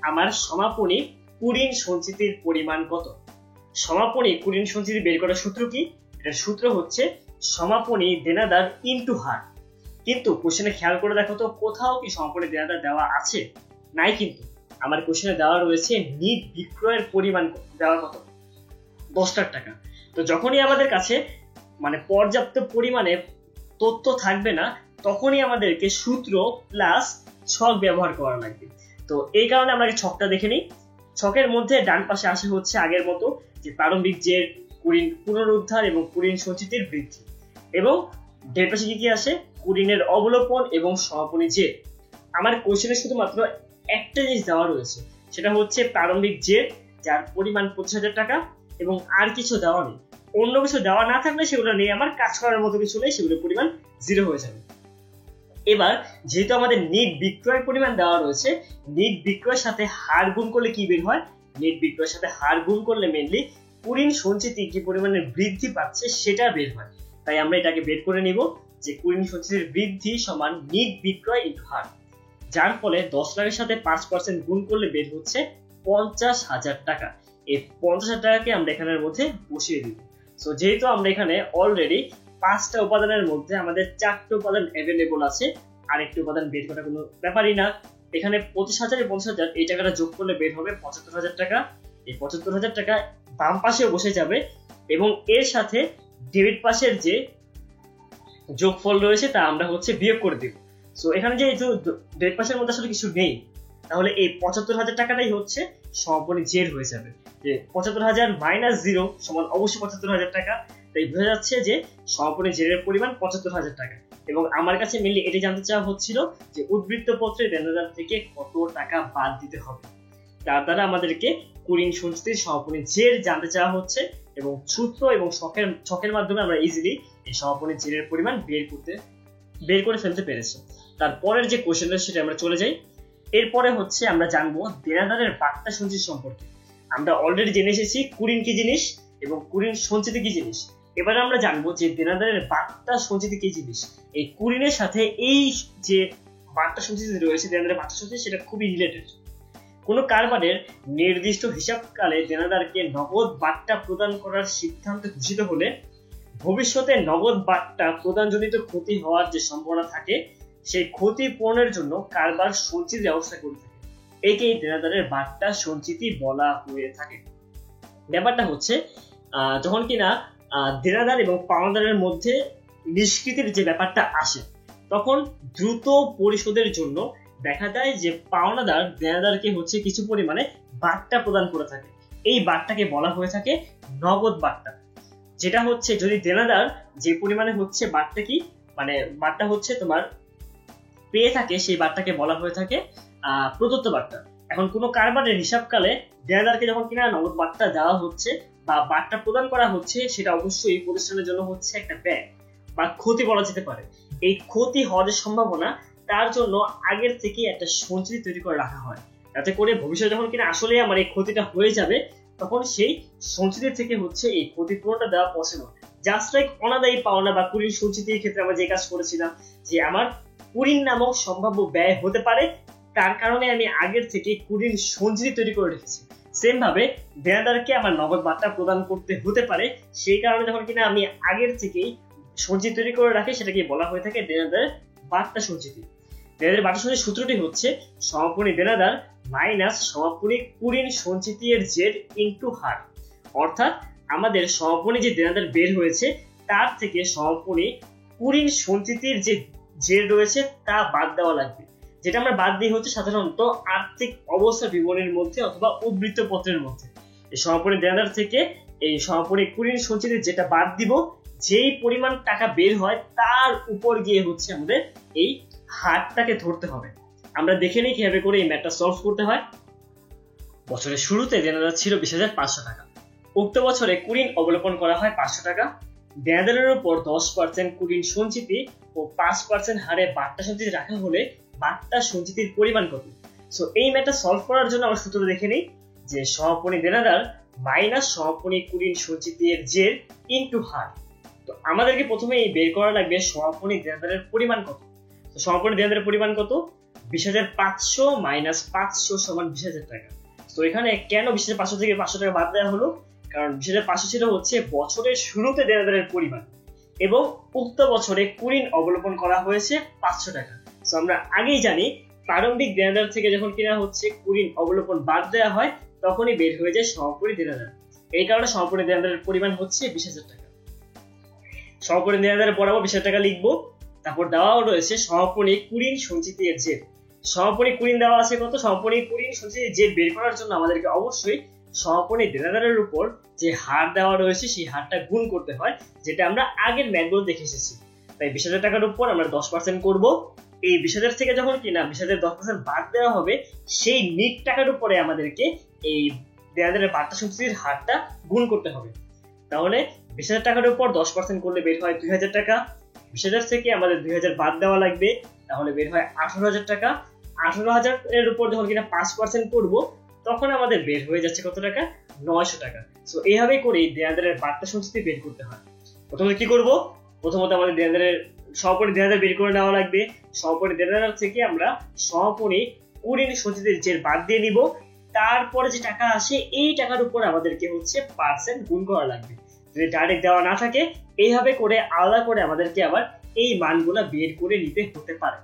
আমার সমাপনী কুড়িন সঞ্চিতির পরিমাণ কত। সমাপনী কুড়িন সঞ্চিতি বের করার সূত্র কি, এটার সূত্র হচ্ছে সমাপনী দেনাদার ইনটু হার। কিন্তু কোশ্চেনে খেয়াল করে দেখো তো কোথাও কি সমাপনী দেনাদার দেওয়া আছে, নাই। কিন্তু আমার কোশ্চেনে দেওয়া রয়েছে নিট বিক্রয়ের পরিমাণ দেওয়া কত, 10 লাখ টাকা। তো যখনই আমাদের কাছে পর্যাপ্ত পরিমাণে তথ্য থাকবে না, তখনই আমাদেরকে সূত্র প্লাস ছক ব্যবহার করা লাগবে। তো এই কারণে আমরা ছকটা দেখে নিই। ছকের মধ্যে ডান পাশে আসে আগের মতো যে প্রারম্ভিক জের, কুড়িন পুনরুদ্ধার এবং কুড়িন সঞ্চিতির বৃদ্ধি, এবং ডের পাশে কি আসে, কুড়িনের অবলোপন এবং সমাপনী জের। আমার কোশ্চেনে শুধুমাত্র একটা জিনিস দেওয়া রয়েছে, সেটা হচ্ছে প্রারম্ভিক জের, যার পরিমাণ 25,000 টাকা, এবং আর কিছু দেওয়া নেই। অন্য কিছু দেওয়া না থাকলে সেগুলো নিয়ে আমার কাজ করার মতো কিছু নেই, সেগুলোর পরিমাণ 0 হয়ে যাবে। এবার যেহেতু আমাদের নিট বিক্রয়ের পরিমাণ দেওয়া রয়েছে, নিট বিক্রয়ের সাথে হার গুণ করলে কি বের হয়, নিট বিক্রয়ের সাথে হার গুণ করলে মেনলি কুড়িন সঞ্চিতি কি পরিমাণে বৃদ্ধি পাচ্ছে সেটা বের হয়। তাই আমরা এটাকে বের করে নিব যে কুড়িন সঞ্চিতির বৃদ্ধি সমান নিট বিক্রয় ইনটু হার, যার ফলে 10 লাখের সাথে 5% গুণ করলে বের হচ্ছে 50,000 টাকা। এই 50,000 টাকাকে আমরা এখানের মধ্যে বসিয়ে দিব। সো যেহেতু আমরা এখানে অলরেডি 5টা উপাদানের মধ্যে আমাদের 4টা উপাদান অ্যাভেলেবল আছে, আরেকটি উপাদান বের করা কোনো ব্যাপারই না। এখানে 25,000 এর 50,000 এই টাকাটা যোগ করলে বের হবে 75,000 টাকা। এই 75,000 টাকা বাম পাশেও বসে যাবে এবং এর সাথে ডেবিট পাশের যে যোগফল রয়েছে তা আমরা বিয়োগ করে দিব। সো এখানে যে ডেবিট পাশের মধ্যে আসলে কিছু নেই, তাহলে এই 75,000 টাকাটাই সমাপনী জের হয়ে যাবে। যে 75,000 মাইনাস 0 সমান অবশ্যই 75,000 টাকা। তাই বোঝা যাচ্ছে যে সমাপনী জেরের পরিমাণ 75,000 টাকা। এবং আমার কাছে মেনলি এটি জানতে চাওয়া হচ্ছিল যে উদ্বৃত্ত পত্রে দেনাদার থেকে কত টাকা বাদ দিতে হবে। তার দ্বারা আমাদেরকে কুড়িন সঞ্চিতির সমাপনী জের জানতে চাওয়া হচ্ছে এবং সূত্র এবং ছকের মাধ্যমে আমরা ইজিলি এই সমাপনী জেরের পরিমাণ বের করে ফেলতে পেরেছি। তারপরের যে কোশ্চেনটা সেটা আমরা চলে যাই। এরপরে আমরা জানবো দেনাদারের বার্তা সঞ্চিতি সম্পর্কে। আমরা অলরেডি জেনে এসেছি কুড়িন কি জিনিস এবং কুড়িন সঞ্চিতি কি জিনিস। এবারে আমরা জানবো যে দেনাদারের বার্তা সঞ্চিতি কি জিনিস। এই কুড়িনের সাথে এই যে বার্তা সঞ্চিতি রয়েছে, দেনাদারের বার্তা সঞ্চিতি, সেটা খুবই রিলেটেড। কোনো কারবারের নির্দিষ্ট হিসাবকালে দেনাদারকে নগদ বার্তা প্রদান করার সিদ্ধান্ত ঘোষিত হলে ভবিষ্যতে নগদ বার্তা প্রদানজনিত ক্ষতি হওয়ার যে সম্ভাবনা থাকে সেই ক্ষতি পূরণের জন্য কারবার সঞ্চিতি ব্যবস্থা করে থাকে। একেই দেনাদারের বার্তা সঞ্চিতি বলা হয়ে থাকে। ব্যাপারটা যখন কিনা দেনাদার এবং পাওনাদারের মধ্যে নিষ্কৃতির যে ব্যাপারটা আসে, তখন দ্রুত পরিশোধের জন্য দেখা যায় যে পাওনাদার দেনাদারকে কিছু পরিমাণে বার্তা প্রদান করে থাকে। এই বার্তাকে বলা হয়ে থাকে নগদ বার্তা। যেটা যদি দেনাদার যে পরিমাণে বার্তা কি মানে বার্তা তোমার পেয়ে থাকে, সেই বার্তাকে বলা হয়ে থাকে প্রদত্ত বার্তা। এখন কোনো কারবারের হিসাবকালে দেনাদারকে যখন কিনা নগদ বার্তা দেওয়া হচ্ছে বা বার্তা প্রদান করা হচ্ছে, সেটা অবশ্যই প্রতিষ্ঠানের জন্য একটা ব্যয় বা ক্ষতি বলা যেতে পারে। এই ক্ষতি হওয়ার সম্ভাবনা, তার জন্য আগের থেকে একটা সঞ্চিতি তৈরি করে রাখা হয়, যাতে করে ভবিষ্যতে যখন কিনা আসলে আমার এই ক্ষতিটা হয়ে যাবে, তখন সেই সঞ্চিতি থেকে এই ক্ষতিপূরণটা দেওয়া পসিবল। জাস্ট লাইক অনাদায়ী পাওনা বা কুড়ির সঞ্চিতির ক্ষেত্রে আমরা যে কাজ করেছিলাম, যে আমার কুড়ির নামক সম্ভাব্য ব্যয় হতে পারে, তার কারণে আমি আগের থেকে কুড়ির সঞ্চিতি তৈরি করে রেখেছি। সেম ভাবে দেনাদারকে আমার নগদ বার্তা প্রদান করতে হতে পারে, সেই কারণে যখন কিনা আমি আগের থেকেই সঞ্চিতি তৈরি করে রাখি, সেটাকে বলা হয়ে থাকে দেনাদারের বার্তা সঞ্চিতি। দেনাদারের বার্তা সঞ্চিতির সূত্রটি সমাপনী দেনাদার মাইনাস সমাপনী কুড়িন সঞ্চিতি এর জের ইনটু হার। অর্থাৎ আমাদের সমাপনী যে দেনাদার বের হয়েছে, তার থেকে সমাপনী কুড়িন সঞ্চিতির যে জের রয়েছে তা বাদ দেওয়া লাগবে। যেটা আমরা বাদ দিই সাধারণত আর্থিক অবস্থা বিবরণীর মধ্যে অথবা উদ্বৃত্ত পত্রের মধ্যে। এই সমাপনী দেনাদার থেকে এই সমাপনী কুড়িন সঞ্চিতির যেটা বাদ দিব, যেই পরিমাণ টাকা বের হয় তার উপর গিয়ে আমাদের এই হারটাকে ধরতে হবে। আমরা দেখে নিই কিভাবে করে এই ম্যাথটা সলভ করতে হয়। বছরের শুরুতে দেনাদার ছিল 20,500 টাকা। উক্ত বছরে কুড়িন অবলোকন করা হয় 500 টাকা। দেনাদারের উপর 10% কুড়িন সঞ্চিতি ও 5% হারে বার্তা সঞ্চিতি রাখা হলে বার্তা সঞ্চিতির পরিমাণ কত? সো এই ম্যাথটা সলভ করার জন্য আমরা সূত্র দেখে নিই যে সমাপনী দেনাদার মাইনাস সমাপনী কুড়িন সঞ্চিতি এর জের ইনটু হার। তো আমাদেরকে প্রথমে এই বের করা লাগবে সমাপনী দেনাদারের পরিমাণ কত। তো সমাপনী দেনাদারের পরিমাণ কত? 20,500 মাইনাস 500 সমান 20,000 টাকা। তো এখানে কেন 20,500 থেকে 500 টাকা বাদ দেওয়া হলো? কারণ 20,500 ছিল বছরের শুরুতে দেনাদারের পরিমাণ এবং উক্ত বছরে কুড়িন অবলোকন করা হয়েছে 500 টাকা। তো আমরা আগেই জানি প্রারম্ভিক দেনাদার থেকে যখন কিনা কুড়িন অবলোকন বাদ দেওয়া হয়, তখনই বের হয়ে যায় সমাপনী দেনাদার। এই কারণে সমাপনী দেনাদারের পরিমাণ 20,000 টাকা। সমাপনী দেনাদারের বরাবর 20,000 টাকা লিখবো। তারপর দেওয়াও রয়েছে সমাপনী কুড়িন সঞ্চিতি এর জের। সমাপনী কুড়িন দেওয়া আছে কত? সমাপনী কুড়িন সঞ্চিতি জের বের করার জন্য আমাদেরকে অবশ্যই সমাপনী দেনাদারের উপর যে হার দেওয়া রয়েছে সেই হারটা গুণ করতে হয়, যেটা আমরা আগের ম্যাথগুলো দেখে এসেছি। তাই 20,000 টাকার উপর আমরা 10% করব। এই 20,000 থেকে যখন কিনা 20,000 10% বাদ দেওয়া হবে, সেই নিট টাকার উপরে আমাদেরকে এই দেনাদারের বার্তা সঞ্চিতির হারটা গুণ করতে হবে। তাহলে 20,000 টাকার উপর 10% করলে বের হয় 2,000 টাকা। 20,000 থেকে আমাদের 2,000 বাদ দেওয়া লাগবে, তাহলে বের হয় 18,000 টাকা। 18,000 এর উপর যখন কিনা 5% করব, তখন আমাদের বের হয়ে যাচ্ছে কত টাকা? 900 টাকা। সো এইভাবে করে দেনাদারের বার্তা সঞ্চিতি বের করতে হয়। প্রথমে কি করব? প্রথমত আমাদের সমাপনী দেনাদার বের করে নেওয়া লাগবে। সমাপনী দেনাদার থেকে আমরা সমাপনী কুড়িন সঞ্চিতির জের বাদ দিয়ে নিব। তারপরে যে টাকা আসে, এই টাকার উপর আমাদেরকে পার্সেন্ট গুণ করা লাগবে। যদি ডাইরেক্ট দেওয়া না থাকে এইভাবে করে আলাদা করে আমাদেরকে আবার এই মানগুলা বের করে নিতে হতে পারে।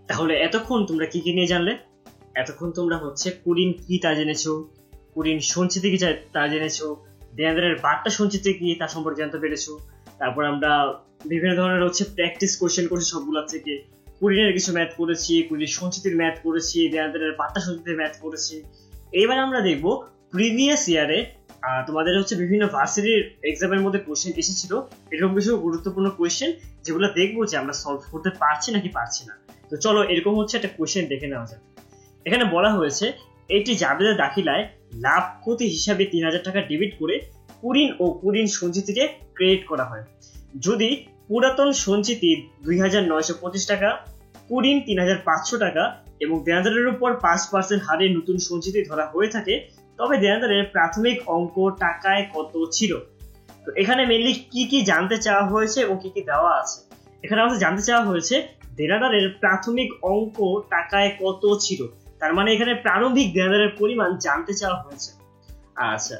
তাহলে এতক্ষণ তোমরা কি কি নিয়ে জানলে? এতক্ষণ তোমরা হচ্ছে কুরিন কি তা জেনেছো, কুরিন সঞ্চিতি কি তা জেনেছো, দেনাদারের বার্তা সঞ্চিতি কি তা সম্পর্কে জানতে পেরেছো। তারপর আমরা বিভিন্ন ধরনের হচ্ছে প্র্যাকটিস কোশ্চেন করেছি সবগুলা থেকে। কুরিনের কিছু ম্যাথ করেছি, কুরিন সঞ্চিতির ম্যাথ করেছি, দেনাদারের বার্তা সঞ্চিতির ম্যাথ করেছি। এবার আমরা দেখবো প্রিভিয়াস ইয়ারে তোমাদের হচ্ছে বিভিন্ন ভার্সিটির এক্সামের মধ্যে কোশ্চেন এসেছিল এরকম কিছু গুরুত্বপূর্ণ কোশ্চেন যেগুলো দেখবো যে আমরা সলভ করতে পারছি নাকি পারছি না। তো চলো এরকম হচ্ছে একটা কোশ্চেন দেখে নেওয়া যাক। এখানে বলা হয়েছে একটি জাবেদা দাখিলায় লাভ ক্ষতি হিসাবে 3000 টাকা ডেবিট করে কুরিন ও কুরিন সঞ্চিতিকে ক্রেডিট করা হয়। যদি পুরাতন সঞ্চিতি 2925 টাকা, কুরিন 3500 টাকা এবং দেনাদারের উপর 5% হারে নতুন সঞ্চিতি ধরা হয়ে থাকে, তবে দেনাদারের প্রাথমিক অঙ্ক টাকায় কত ছিল? তো এখানে মেইনলি কি কি জানতে চাওয়া হয়েছে এবং কি কি দেওয়া আছে। এখানে আমাদের জানতে চাওয়া হয়েছে দেনাদারের প্রাথমিক অঙ্ক টাকায় কত ছিল, তার মানে এখানে প্রারম্ভিক দেনাদারের পরিমাণ জানতে চাওয়া হয়েছে। আচ্ছা,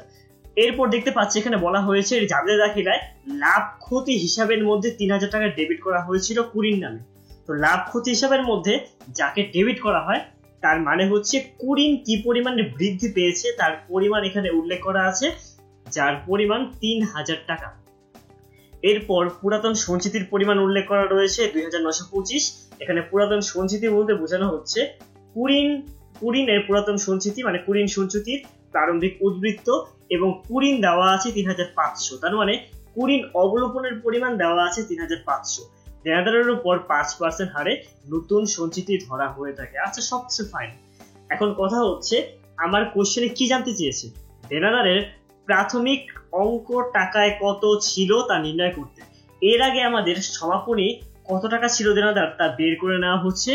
এরপর দেখতে পাচ্ছি এখানে বলা হয়েছে জাবেদা দাখিলায় লাভ ক্ষতি হিসাবের মধ্যে 3000 টাকা ডেবিট করা হয়েছিল কুরিন নামে। তো লাভ ক্ষতি হিসাবের মধ্যে যাকে ডেবিট করা হয় তার মানে হচ্ছে কুরিন কি পরিমাণে বৃদ্ধি পেয়েছে তার পরিমাণ এখানে উল্লেখ করা আছে, যার পরিমাণ 3000 টাকা। এরপর পুরাতন সঞ্চিতির পরিমাণ উল্লেখ করা রয়েছে 2925। এখানে পুরাতন সঞ্চিতি বলতে বোঝানো হচ্ছে কুরিনের পুরাতন সঞ্চিতি, মানে কুরিন সঞ্চিতির প্রারম্ভিক উদ্বৃত্ত, এবং কুরিন দেওয়া আছে 3500, তার মানে কুরিন অবলোপনের পরিমাণ দেওয়া আছে 3500। দেনাদারের উপর 5% হারে নতুন সঞ্চিতি ধরা হয়ে থাকে। আচ্ছা, সবকিছু ফাইন। এখন কথা হচ্ছে আমার কোশ্চেনে কি জানতে চেয়েছে? দেনাদারের প্রাথমিক অঙ্ক টাকায় কত ছিল তা নির্ণয় করতে। এর আগে আমাদের সমাপনী কত টাকা ছিল দেনাদার তা বের করে নেওয়া হচ্ছে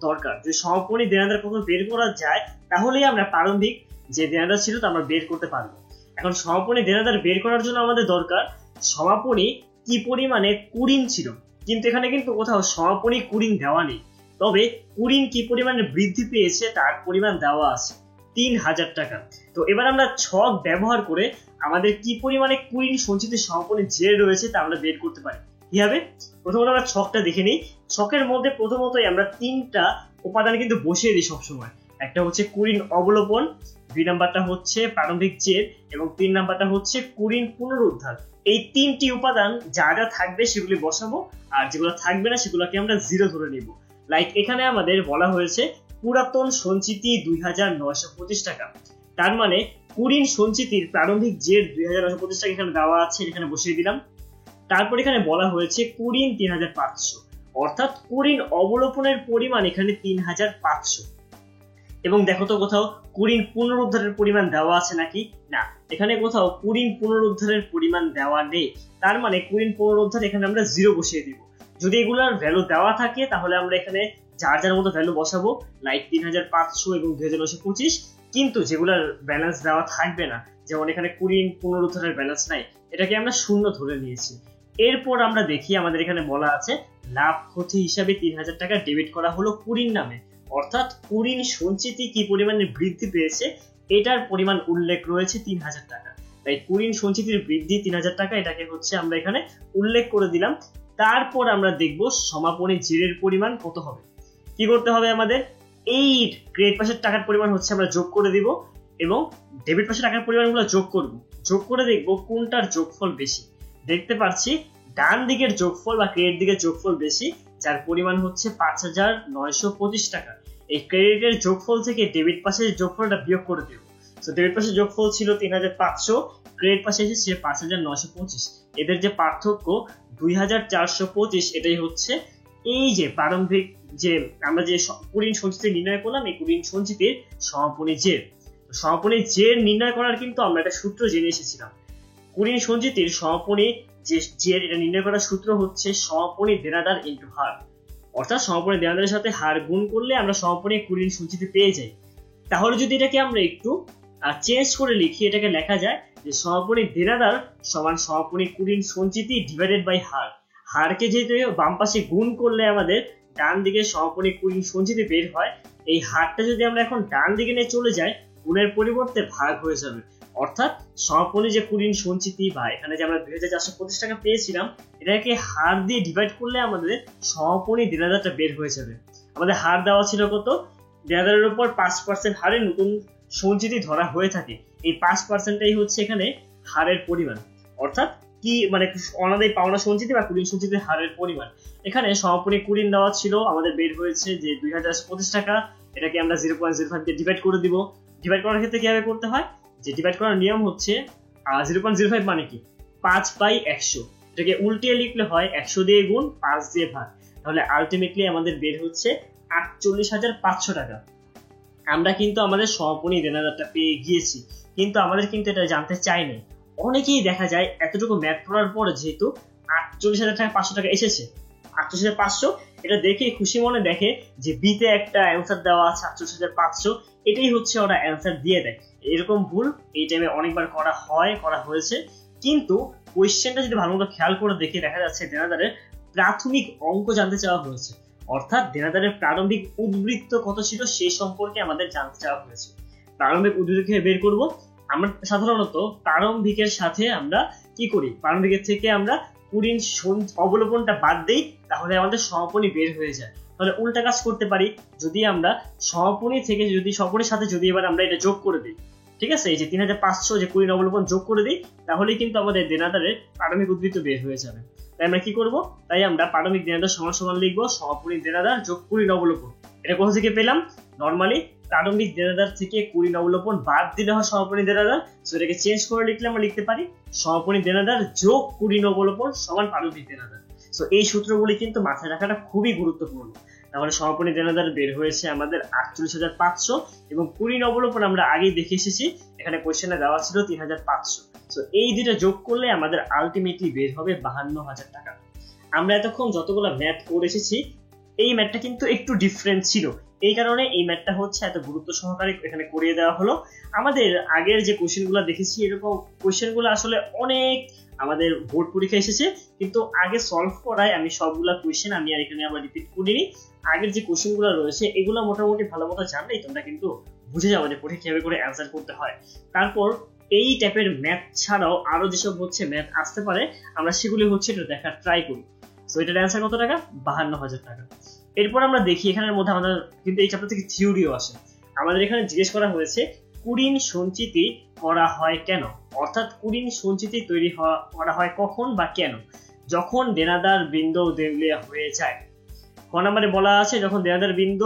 দরকার। যদি সমাপনী দেনাদার কত বের করা যায় তাহলেই আমরা প্রারম্ভিক যে দেনাদার ছিল তা আমরা বের করতে পারবো। এখন সমাপনী দেনাদার বের করার জন্য আমাদের দরকার সমাপনী কি পরিমাণে কুরিন ছিল, কিন্তু এখানে কিন্তু কোথাও সমাপনী কুরিন দেওয়া নেই। তবে কুরিন কি পরিমাণে বৃদ্ধি পেয়েছে তার পরিমাণ দেওয়া আছে 3000 টাকা। তো এবার আমরা ছক ব্যবহার করে আমাদের কি পরিমাণে কুরিন সঞ্চিত সমাপনী যে রয়েছে তা আমরা বের করতে পারি। কি হবে? প্রথমত আমরা ছকটা দেখে নিই। ছকের মধ্যে প্রথমতই আমরা 3টা উপাদান কিন্তু বসিয়ে দিই সবসময়। একটা হচ্ছে কুরিন অবলোপন, 2 নাম্বারটা হচ্ছে প্রারম্ভিক জের এবং 3 নাম্বারটা হচ্ছে কুরিন পুনরুদ্ধার। এই 3টি উপাদান যা যা থাকবে সেগুলি বসাবো, আর যেগুলো থাকবে না সেগুলোকে আমরা 0 ধরে নিব। লাইক এখানে আমাদের বলা হয়েছে পুরাতন সঞ্চিতি 2925 টাকা, তার মানে কুরিন সঞ্চিতির প্রারম্ভিক জের 2925 টাকা এখানে দেওয়া আছে, এখানে বসিয়ে দিলাম। তারপর এখানে বলা হয়েছে কুরিন 3500, অর্থাৎ কুরিন অবলোপনের পরিমাণ এখানে 3500। এবং দেখো তো কোথাও কুরিন পুনরুদ্ধারের পরিমাণ দেওয়া আছে নাকি? না, এখানে কোথাও কুরিন পুনরুদ্ধারের পরিমাণ দেওয়া নেই, তার মানে কুরিন পুনরুদ্ধার এখানে আমরা 0 বসিয়ে দিব। যদি এগুলার ভ্যালু দেওয়া থাকে তাহলে আমরা এখানে যার যার মতো ভ্যালু বসাবো, লাইক 3500 এবং 2925। কিন্তু যেগুলার ব্যালেন্স দেওয়া থাকবে না, যেমন এখানে কুরিন পুনরুদ্ধারের ব্যালেন্স নাই, এটাকে আমরা 0 ধরে নিয়েছি। এরপর আমরা দেখি আমাদের এখানে বলা আছে লাভ ক্ষতি হিসাবে 3000 টাকা ডেবিট করা হলো কুরিন নামে, অর্থাৎ কুরিন সঞ্চিতি কি পরিমাণে বৃদ্ধি পেয়েছে এটার পরিমাণ উল্লেখ রয়েছে 3000 টাকা। তাই কুরিন সঞ্চিতির বৃদ্ধি 3000 টাকা, এটাকে হচ্ছে আমরা এখানে উল্লেখ করে দিলাম। তারপর আমরা দেখব সমাপনী জেরের পরিমাণ কত হবে। কি করতে হবে আমাদের? এই ক্রেডিট পাশের টাকার পরিমাণ হচ্ছে আমরা যোগ করে দিব এবং ডেবিট পাশের টাকার পরিমাণগুলো যোগ করব। যোগ করে দেখব কোনটার যোগফল বেশি। দেখতে পাচ্ছি ডান দিকের যোগফল বা ক্রেডিট দিকের যোগফল বেশি, যার পরিমাণ হচ্ছে 5925 টাকা। এই ক্রেডিটের যোগফল থেকে ডেবিট পাশের যোগফলটা বিয়োগ করে দেব। তো ডেবিট পাশের যোগফল ছিল 3500, ক্রেডিট পাশে এসেছে 5925। এদের যে পার্থক্য 2425, এটাই হচ্ছে এই যে প্রারম্ভিক যে আমরা যে কুরিন সঞ্চিতি নির্ণয় করলাম, এই কুরিন সঞ্চিতির সমাপনী জের। সমাপনী জের নির্ণয় করার কিন্তু আমরা একটা সূত্র জেনে এসেছিলাম। কুরিন সঞ্চিতির সমাপনী যে জের, এটা নির্ণয় করার সূত্র হচ্ছে সমাপনী দেনাদার ইনটু হার, অর্থাৎ সমাপনী দেনাদারের সাথে হার গুণ করলে আমরা সমাপনী কুরিন সঞ্চিতি পেয়ে যাই। তাহলে যদি এটাকে আমরা একটু চেঞ্জ করে লিখি, এটাকে লেখা যায় যে সমাপনী দেনাদার সমান সমাপনী কুরিন সঞ্চিতি ডিভাইডেড বাই হার। হারকে যেহেতু বাম পাশে গুণ করলে আমাদের ডান দিকে সমাপনী কুরিন সঞ্চিতি বের হয়, এই হারটা যদি আমরা এখন ডান দিকে নিয়ে চলে যাই, গুণের পরিবর্তে ভাগ হয়ে যাবে। অর্থাৎ সমাপনী যে কুড়িন সঞ্চিতি বা এখানে যে আমরা 2425 টাকা পেয়েছিলাম, এটাকে হার দিয়ে ডিভাইড করলে আমাদের সমাপনী দেনাদারটা বের হয়ে যাবে। আমাদের হার দেওয়া ছিল কত, দেনাদারের উপর 5% হারে নতুন সঞ্চিতি ধরা হয়ে থাকে। এই 5%টাই হচ্ছে এখানে হারের পরিমাণ, অর্থাৎ কি মানে অনাদায়ী পাওনা সঞ্চিতি বা কুড়িন সঞ্চিতির হারের পরিমাণ। এখানে সমাপনী কুড়িন দেওয়া ছিল, আমাদের বের হয়েছে যে 2025 টাকা। এটাকে আমরা 0.05 দিয়ে ডিভাইড করে দিব। ডিভাইড করার ক্ষেত্রে কিভাবে করতে হয়, যে ডিভাইড করার নিয়ম হচ্ছে 0.05 মানে কি 5/100, এটাকে উল্টিয়ে লিখলে হয় 100 দিয়ে গুণ 5 দিয়ে ভাগ, তাহলে আলটিমেটলি আমাদের বের হচ্ছে 48,500 টাকা। আমরা কিন্তু আমাদের সমাপনী দেনাদারটা পেয়ে গিয়েছি, কিন্তু আমাদের কিন্তু এটা জানতে চাইনি। অনেকেই দেখা যায় এতটুকু ম্যাথ করার পরে যেহেতু 48,500 টাকা এসেছে, 48,500 এটা দেখে খুশি মনে দেখে যে বিতে একটা অ্যান্সার দেওয়া আছে 48,500, এটাই হচ্ছে ওরা অ্যান্সার দিয়ে দেয়। এরকম ভুল এই টাইমে অনেকবার করা হয়েছে। কিন্তু কোয়েশ্চেনটা যদি ভালো মতো খেয়াল করে দেখে দেখা যাচ্ছে দেনাদারের প্রাথমিক অঙ্ক জানতে চাওয়া হয়েছে, অর্থাৎ দেনাদারের প্রারম্ভিক উদ্বৃত্ত কত ছিল সেই সম্পর্কে আমাদের জানতে চাওয়া হয়েছে। প্রারম্ভিক উদ্বৃত্ত কিভাবে বের করব, আমরা সাধারণত প্রারম্ভিকের সাথে আমরা কি করি, প্রারম্ভিকের থেকে আমরা কুড়িন অবলোপনটা বাদ দেই, তাহলে আমাদের সমাপনী বের হয়ে যায়। তাহলে উল্টা কাজ করতে পারি, যদি আমরা সমাপনী থেকে সমাপনীর সাথে যদি এবার আমরা এটা যোগ করে দিই, ঠিক আছে, এই যে 3,500 যে কুড়িন অবলোপন যোগ করে দিই, তাহলেই কিন্তু আমাদের দেনাদারের প্রারম্ভিক উদ্বৃত্ত বের হয়ে যাবে। তাই আমরা কি করব, তাই আমরা প্রারম্ভিক দেনাদার সমান সমান লিখবো সমাপনী দেনাদার যোগ কুড়িন অবলোপন। এটা কোথা থেকে পেলাম, নর্মালি প্রারম্ভিক দেনাদার থেকে কুড়িন অবলোপন বাদ দিলে হয় সমাপনী দেনাদার, সো এটাকে চেঞ্জ করে লিখলে আমরা লিখতে পারি সমাপনী দেনাদার যোগ কুড়িন অবলোপন সমান প্রারম্ভিক দেনাদার। সো এই সূত্রগুলি কিন্তু মাথায় রাখাটা খুবই গুরুত্বপূর্ণ। তাহলে সমাপনী দেনাদার বের হয়েছে আমাদের 48,500 এবং কুড়িন অবলোপন আমরা আগেই দেখে এসেছি, এখানে কোশ্চেনে দেওয়া ছিল 3,500। সো এই দুটো যোগ করলে আমাদের আলটিমেটলি বের হবে 52,000 টাকা। আমরা এতক্ষণ যতগুলো ম্যাথ করে এসেছি, এই ম্যাথটা কিন্তু একটু ডিফারেন্ট ছিল, এই কারণে এই ম্যাথটা হচ্ছে এত গুরুত্ব সহকারে এখানে করিয়ে দেওয়া হলো। আমাদের আগের যে কোশ্চেনগুলো দেখেছি, এরকম কোশ্চেনগুলো আসলে অনেক আমাদের বোর্ড পরীক্ষা এসেছে, কিন্তু আগে সলভ করায় আমি সবগুলা কোশ্চেন আমি আর এখানে আবার রিপিট করিনি। আগের যে কোশ্চেনগুলো রয়েছে এগুলো মোটামুটি ভালো মতো জানলেই তোমরা কিন্তু বুঝে যাবে যে পরীক্ষা কিভাবে করে অ্যান্সার করতে হয়। তারপর এই টাইপের ম্যাথ ছাড়াও আরো যেসব হচ্ছে ম্যাথ আসতে পারে, আমরা সেগুলি হচ্ছে এটা দেখার ট্রাই করি। সো এটার অ্যান্সার কত টাকা, 52,000 টাকা। এরপর আমরা দেখি এখানের মধ্যে আমাদের কিন্তু এই চ্যাপ্টার থেকে থিওরিও আসে। আমাদের এখানে জিজ্ঞেস করা হয়েছে কুড়িন সঞ্চিতি করা হয় কেন, অর্থাৎ কুড়িন সঞ্চিতি তৈরি করা হয় কখন বা কেন, যখন দেনাদার বৃন্দ দেউলিয়া হয়ে যায়। ক নম্বরে বলা আছে যখন দেনাদার বৃন্দ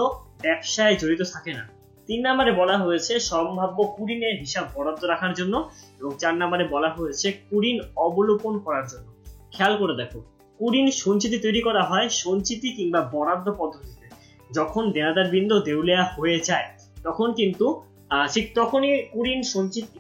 ব্যবসায় জড়িত থাকে না। 3 নম্বরে বলা হয়েছে সম্ভাব্য কুড়িনের হিসাব বরাদ্দ রাখার জন্য, এবং 4 নম্বরে বলা হয়েছে কুড়িন অবলোপন করার জন্য। খেয়াল করে দেখো, কুড়িন সঞ্চিতি তৈরি করা হয় সঞ্চিতি কিংবা বরাদ্দ পদ্ধতিতে। যখন দেনাদার বৃন্দ দেউলিয়া হয়ে যায় তখন কিন্তু ঠিক তখনই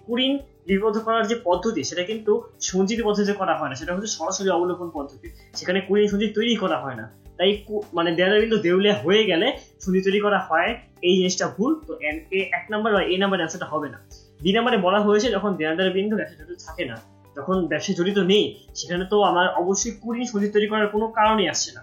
কুড়িন লিপিবদ্ধ করার যে পদ্ধতি সেটা কিন্তু সঞ্চিতি পদ্ধতিতে করা হয় না, সেটা হচ্ছে সরাসরি অবলোপন পদ্ধতি। সেখানে কুড়িন সঞ্চিতি তৈরি করা হয় না, তাই মানে দেনাদার বৃন্দ দেউলিয়া হয়ে গেলে সঞ্চিতি তৈরি করা হয়, এই জিনিসটা ভুল। তো 1 নম্বর বা এই নাম্বার অ্যান্সারটা হবে না। 2 নম্বরে বলা হয়েছে যখন দেনাদার বৃন্দ ব্যবসায় জড়িত থাকে না, যখন ব্যবসায় জড়িত নেই সেখানে তো আমার অবশ্যই কুড়িন সঞ্চিতি তৈরি করার কোনো কারণই আসছে না।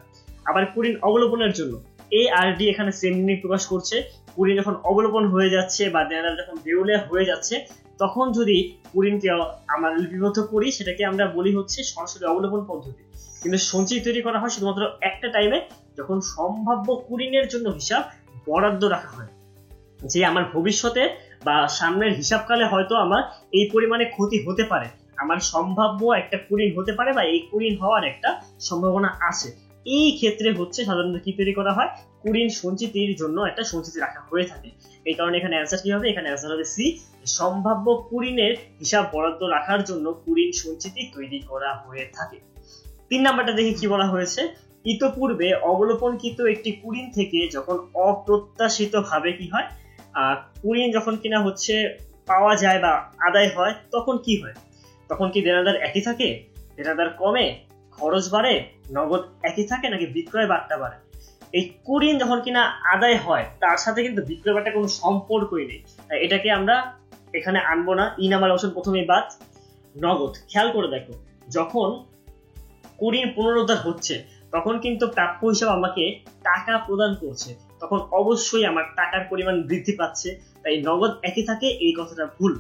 আবার কুড়িন অবলোপনের জন্য এ আর ডি এখানে সেম মিনিং প্রকাশ করছে। কুড়িন যখন অবলোপন হয়ে যাচ্ছে বা দেনাদার যখন দেউলিয়া হয়ে যাচ্ছে, তখন যদি কুড়িনকে আমরা লিপিবদ্ধ করি সেটাকে আমরা বলি হচ্ছে সরাসরি অবলোপন পদ্ধতি। কিন্তু সঞ্চিতি তৈরি করা হয় শুধুমাত্র একটা টাইমে, যখন সম্ভাব্য কুড়িনের জন্য হিসাব বরাদ্দ রাখা হয়, যে আমার ভবিষ্যতে বা সামনের হিসাবকালে হয়তো আমার এই পরিমাণে ক্ষতি হতে পারে, আমার সম্ভাব্য একটা কুড়িন হতে পারে বা এই কুড়িন হওয়ার একটা সম্ভাবনা আছে। এই ক্ষেত্রে হচ্ছে সাধারণত কি তৈরি করা হয়, কুড়িন সঞ্চিতির জন্য একটা সঞ্চিতি রাখা হয়ে থাকে। এই কারণে এখানে অ্যান্সার কি হবে, এখানে অ্যান্সার হবে সি, সম্ভাব্য কুড়িনের হিসাব বরাদ্দ রাখার জন্য কুড়িন সঞ্চিতি তৈরি করা হয়ে থাকে। 3 নাম্বারটা দেখি কি বলা হয়েছে, ইতপূর্বে অবলোপনকৃত একটি কুড়িন থেকে যখন অপ্রত্যাশিত ভাবে কি হয়, কুড়িন যখন কিনা হচ্ছে পাওয়া যায় বা আদায় হয়, তখন কি হয়, তখন কি দেনাদার একই থাকে, দেনাদার কমে, খরচ বাড়ে, নগদ একই থাকে, নাকি বিক্রয় বাট্টা বাড়ে। এই কুড়িন যখন কিনা আদায় হয় তার সাথে কিন্তু বিক্রয় বাট্টা কোনো সম্পর্কই নেই, এটাকে আমরা এখানে আনবো না। ই নাম্বার অপশন প্রথমেই বাদ। নগদ, খেয়াল করে দেখো, যখন কুড়িন পুনরুদ্ধার হচ্ছে তখন কিন্তু প্রাপ্য হিসাবে আমাকে টাকা প্রদান করছে, তখন অবশ্যই আমার টাকার পরিমাণ বৃদ্ধি পাচ্ছে, তাই নগদ একই থাকে এই কথাটা ভুল।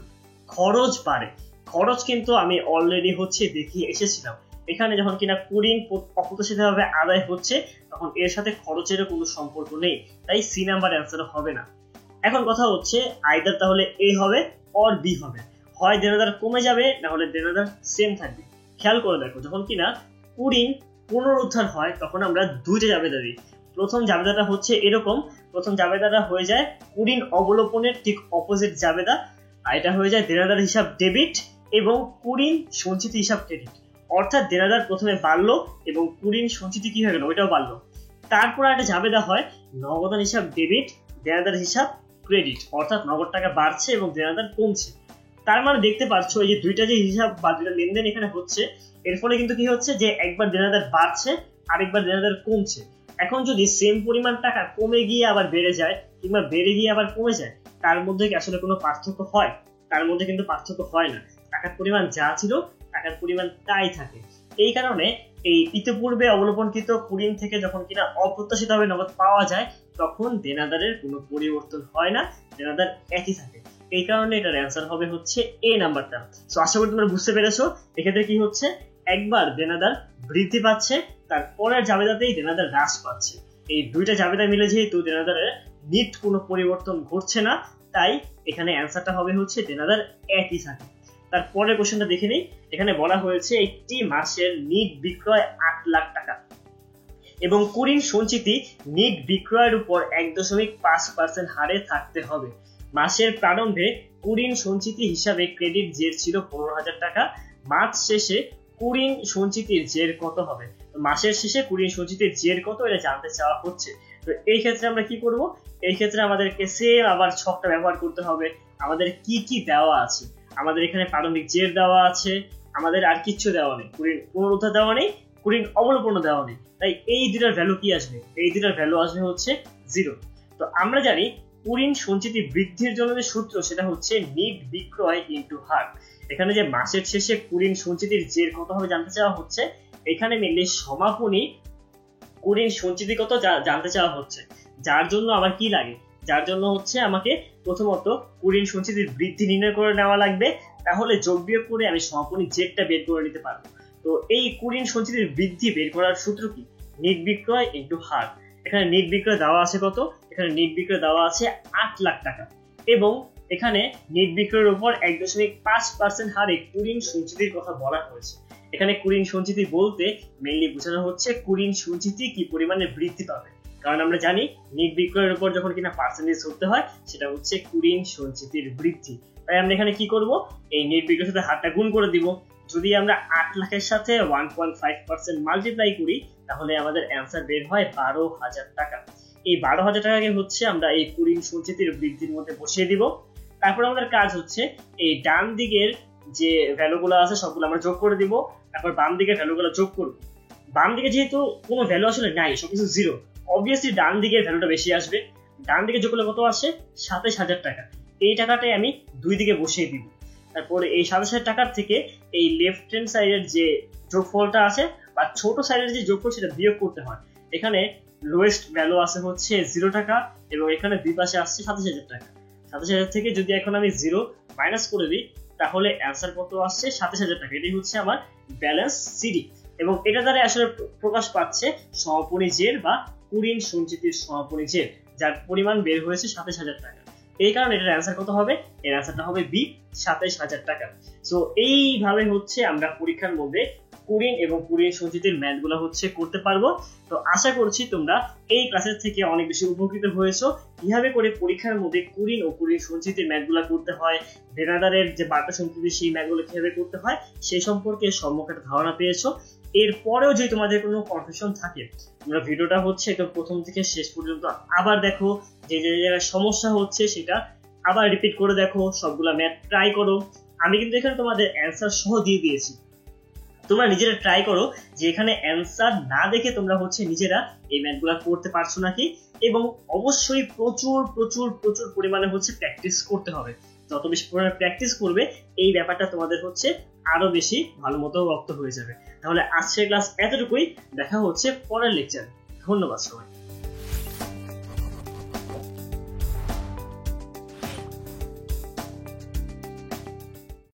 খরচ বাড়ে। খরচ কিন্তু আমি অলরেডি দেখিয়ে এসেছিলাম। এখানে যখন কিনা কুড়িন অপ্রত্যাশিতভাবে আদায় হচ্ছে তখন এর সাথে খরচেরও কোনো সম্পর্ক নেই, তাই সি নাম্বার অ্যান্সার হবে না। এখন কথা হচ্ছে আইদার তাহলে এ হবে অর বি হবে, হয় দেনাদার কমে যাবে না হলে দেনাদার সেম থাকবে। খেয়াল করে দেখো, যখন কিনা কুড়িন পুনরুদ্ধার হয় তখন আমরা দুইটা জাবেদা দিই। প্রথম জাবেদাটা এরকম, প্রথম জাবেদাটা হয়ে যায় কুড়িন অবলোপনের ঠিক অপোজিট জাবেদা, আর এটা হয়ে যায় দেনাদার হিসাব ডেবিট এবং কুড়িন সঞ্চিতি হিসাব ক্রেডিট। অর্থাৎ দেনাদার প্রথমে বাড়লো এবং কুড়িন সঞ্চিতি কি হয়ে গেল, ওইটাও বাড়লো। তারপর একটা জাবেদা হয় নগদান হিসাব ডেবিট, দেনাদার হিসাব ক্রেডিট, অর্থাৎ নগদ টাকা বাড়ছে এবং দেনাদার কমছে। তার মানে দেখতে পাচ্ছ এই যে দুইটা যে হিসাব বা দুইটা লেনদেন এখানে হচ্ছে, এর ফলে কিন্তু কি হচ্ছে যে একবার দেনাদার বাড়ছে আরেকবার দেনাদার কমছে। এখন যদি সেম পরিমাণ টাকা কমে গিয়ে আবার বেড়ে যায় কিংবা বেড়ে গিয়ে আবার কমে যায়, তার মধ্যে কি আসলে কোনো পার্থক্য হয়? তার মধ্যে কিন্তু পার্থক্য হয় না। টাকার পরিমাণ যা ছিল টাকার পরিমাণ তাই থাকে। এই কারণে এই ইতিপূর্বে অবলোপনকৃত কুড়িন থেকে যখন কিনা অপ্রত্যাশিতভাবে নগদ পাওয়া যায় তখন দেনাদারের কোনো পরিবর্তন হয় না, দেনাদার একই থাকে। এই কারণে এটার অ্যান্সার হবে এ নাম্বারটা। সো আশা করি তোমরা বুঝতে পেরেছো। এক্ষেত্রে কি হচ্ছে, একবার দেনাদার বৃদ্ধি পাচ্ছে, তারপরের জাবেদাতেই দেনাদার হ্রাস পাচ্ছে। এই দুইটা জাবেদা মিলে যেহেতু দেনাদারের নিট কোনো পরিবর্তন ঘটছে না, তাই এখানে অ্যান্সারটা হবে দেনাদার একই থাকে। তারপরের কোশ্চেনটা দেখে নিই। এখানে বলা হয়েছে একটি মাসের নিট বিক্রয় 8 লাখ টাকা এবং কুড়িন সঞ্চিতি নিট বিক্রয়ের উপর 1.5% হারে থাকতে হবে। মাসের প্রারম্ভে কুড়িন সঞ্চিতি হিসাবে ক্রেডিট জের ছিল 15,000 টাকা। মাস শেষে কুড়িন সঞ্চিতির জের কত হবে? মাসের শেষে কুড়িন সঞ্চিতির জের কত এটা জানতে চাওয়া হচ্ছে। তো এই ক্ষেত্রে আমরা কি করব? এই ক্ষেত্রে আমাদেরকে সেম আবার ছকটা ব্যবহার করতে হবে। আমাদের কি কি দেওয়া আছে? আমাদের এখানে প্রারম্ভিক জের দেওয়া আছে, আমাদের আর কিচ্ছু দেওয়া নেই, কুড়িন পুনরুদ্ধার দেওয়া নেই, কুড়িন অবলোপন দেওয়া নেই। তাই এই দুটার ভ্যালু কি আসবে? এই দুটার ভ্যালু আসবে 0। তো আমরা জানি কুড়িন সঞ্চিতি বৃদ্ধির জন্য যে সূত্র সেটা নিট বিক্রয় ইনটু হার। এখানে যে মাসের শেষে কুড়িন সঞ্চিতির জের কত হবে জানতে চাওয়া হচ্ছে, এখানে মেনলি সমাপনী কুড়িন সঞ্চিতি কত জানতে চাওয়া হচ্ছে। যার জন্য আমার কি লাগে, যার জন্য আমাকে প্রথমত কুড়িন সঞ্চিতির বৃদ্ধি নির্ণয় করে নেওয়া লাগবে, তাহলে যোগ বিয়োগ করে আমি সমাপনী জেরটা বের করে নিতে পারবো। তো এই কুড়িন সঞ্চিতির বৃদ্ধি বের করার সূত্র কি? নিট বিক্রয় ইনটু হার। এখানে নিট বিক্রয় দেওয়া আছে কত? এখানে নিট বিক্রয় দেওয়া আছে 8 লাখ টাকা এবং এখানে নিট বিক্রয়ের উপর 1.5% হারে কুড়িন সঞ্চিতির কথা বলা হয়েছে। এখানে কুড়িন সঞ্চিতি বলতে মেইনলি বোঝানো হচ্ছে কুড়িন সঞ্চিতি কি পরিমাণে বৃদ্ধি পাবে, কারণ আমরা জানি নিট বিক্রয়ের উপর যখন কিনা পার্সেন্টেজ ধরতে হয় সেটা কুড়িন সঞ্চিতির বৃদ্ধি। তাই আমরা এখানে কি করব, এই নিট বিক্রয়ের সাথে হারটা গুণ করে দিব। যদি আমরা 8 লাখের সাথে 1.5% মাল্টিপ্লাই করি তাহলে আমাদের অ্যান্সার বের হয় 12,000 টাকা। এই 12,000 টাকাকে আমরা এই কুড়িন সঞ্চিতির বৃদ্ধির মধ্যে বসিয়ে দিব। তারপর আমাদের কাজ এই ডান দিকের যে ভ্যালুগুলো আছে সবগুলো আমরা যোগ করে দিব, তারপর বাম দিকের ভ্যালুগুলো যোগ করব। বাম দিকে যেহেতু কোনো ভ্যালু আসলে নাই, সবকিছু 0, অবভিয়াসলি ডান দিকের ভ্যালুটা বেশি আসবে। ডান দিকে যোগ করলে কত আসে? 27,000 টাকা। এই টাকাটাই আমি দুই দিকে বসিয়ে দিব। তারপরে এই 27,000 টাকার থেকে এই লেফট হ্যান্ড সাইডের যে যোগফলটা আছে বা ছোট সাইডের যে যোগফল সেটা বিয়োগ করতে হয়। এখানে লোয়েস্ট ভ্যালু আছে 0 টাকা এবং এখানে দুই পাশে আসছে 27,000 টাকা। 27,000 থেকে যদি এখন আমি 0 মাইনাস করে দিই তাহলে অ্যান্সার কত আসছে? 27,000 টাকা। এটাই আমার ব্যালেন্স সিডি এবং এটা দ্বারা আসলে প্রকাশ পাচ্ছে সমাপনী জের বা কুড়িন সঞ্চিতির সমাপনী জের, যার পরিমাণ বের হয়েছে 27,000 টাকা। এই কারণে এটার অ্যান্সার কত হবে? এর অ্যান্সারটা হবে বি, 27,000 টাকা। সো এইভাবে আমরা পরীক্ষার মধ্যে কুড়িন এবং কুড়িন সঞ্চিতির ম্যাথগুলো করতে পারবো। তো আশা করছি তোমরা এই ক্লাসের থেকে অনেক বেশি উপকৃত হয়েছো। কিভাবে করে পরীক্ষার মধ্যে কুড়িন ও কুড়িন সঞ্চিতির ম্যাথগুলো করতে হয়, দেনাদারের যে বার্তা সম্পত্তি সেই ম্যাথগুলো কিভাবে করতে হয় সেই সম্পর্কে সম্যক একটা ধারণা পেয়েছো। এরপরেও যদি তোমাদের কোনো কনফিউশন থাকে তোমরা ভিডিওটা একদম প্রথম থেকে শেষ পর্যন্ত আবার দেখো, যে যে জায়গায় সমস্যা হচ্ছে সেটা আবার রিপিট করে দেখো, সবগুলা ম্যাথ ট্রাই করো। আমি কিন্তু এখানে তোমাদের অ্যান্সার সহ দিয়ে দিয়েছি, তোমরা নিজেরা ট্রাই করো যে এখানে অ্যান্সার না দেখে তোমরা নিজেরা এই ম্যাথগুলা করতে পারছো নাকি। এবং অবশ্যই প্রচুর প্রচুর প্রচুর পরিমাণে প্র্যাকটিস করতে হবে। যত বেশি পরিমাণে প্র্যাকটিস করবে এই ব্যাপারটা তোমাদের আরো বেশি ভালো মতো রপ্ত হয়ে যাবে। তাহলে আজকের ক্লাস এতটুকুই, দেখা হচ্ছে পরের লেকচার। ধন্যবাদ সবাই।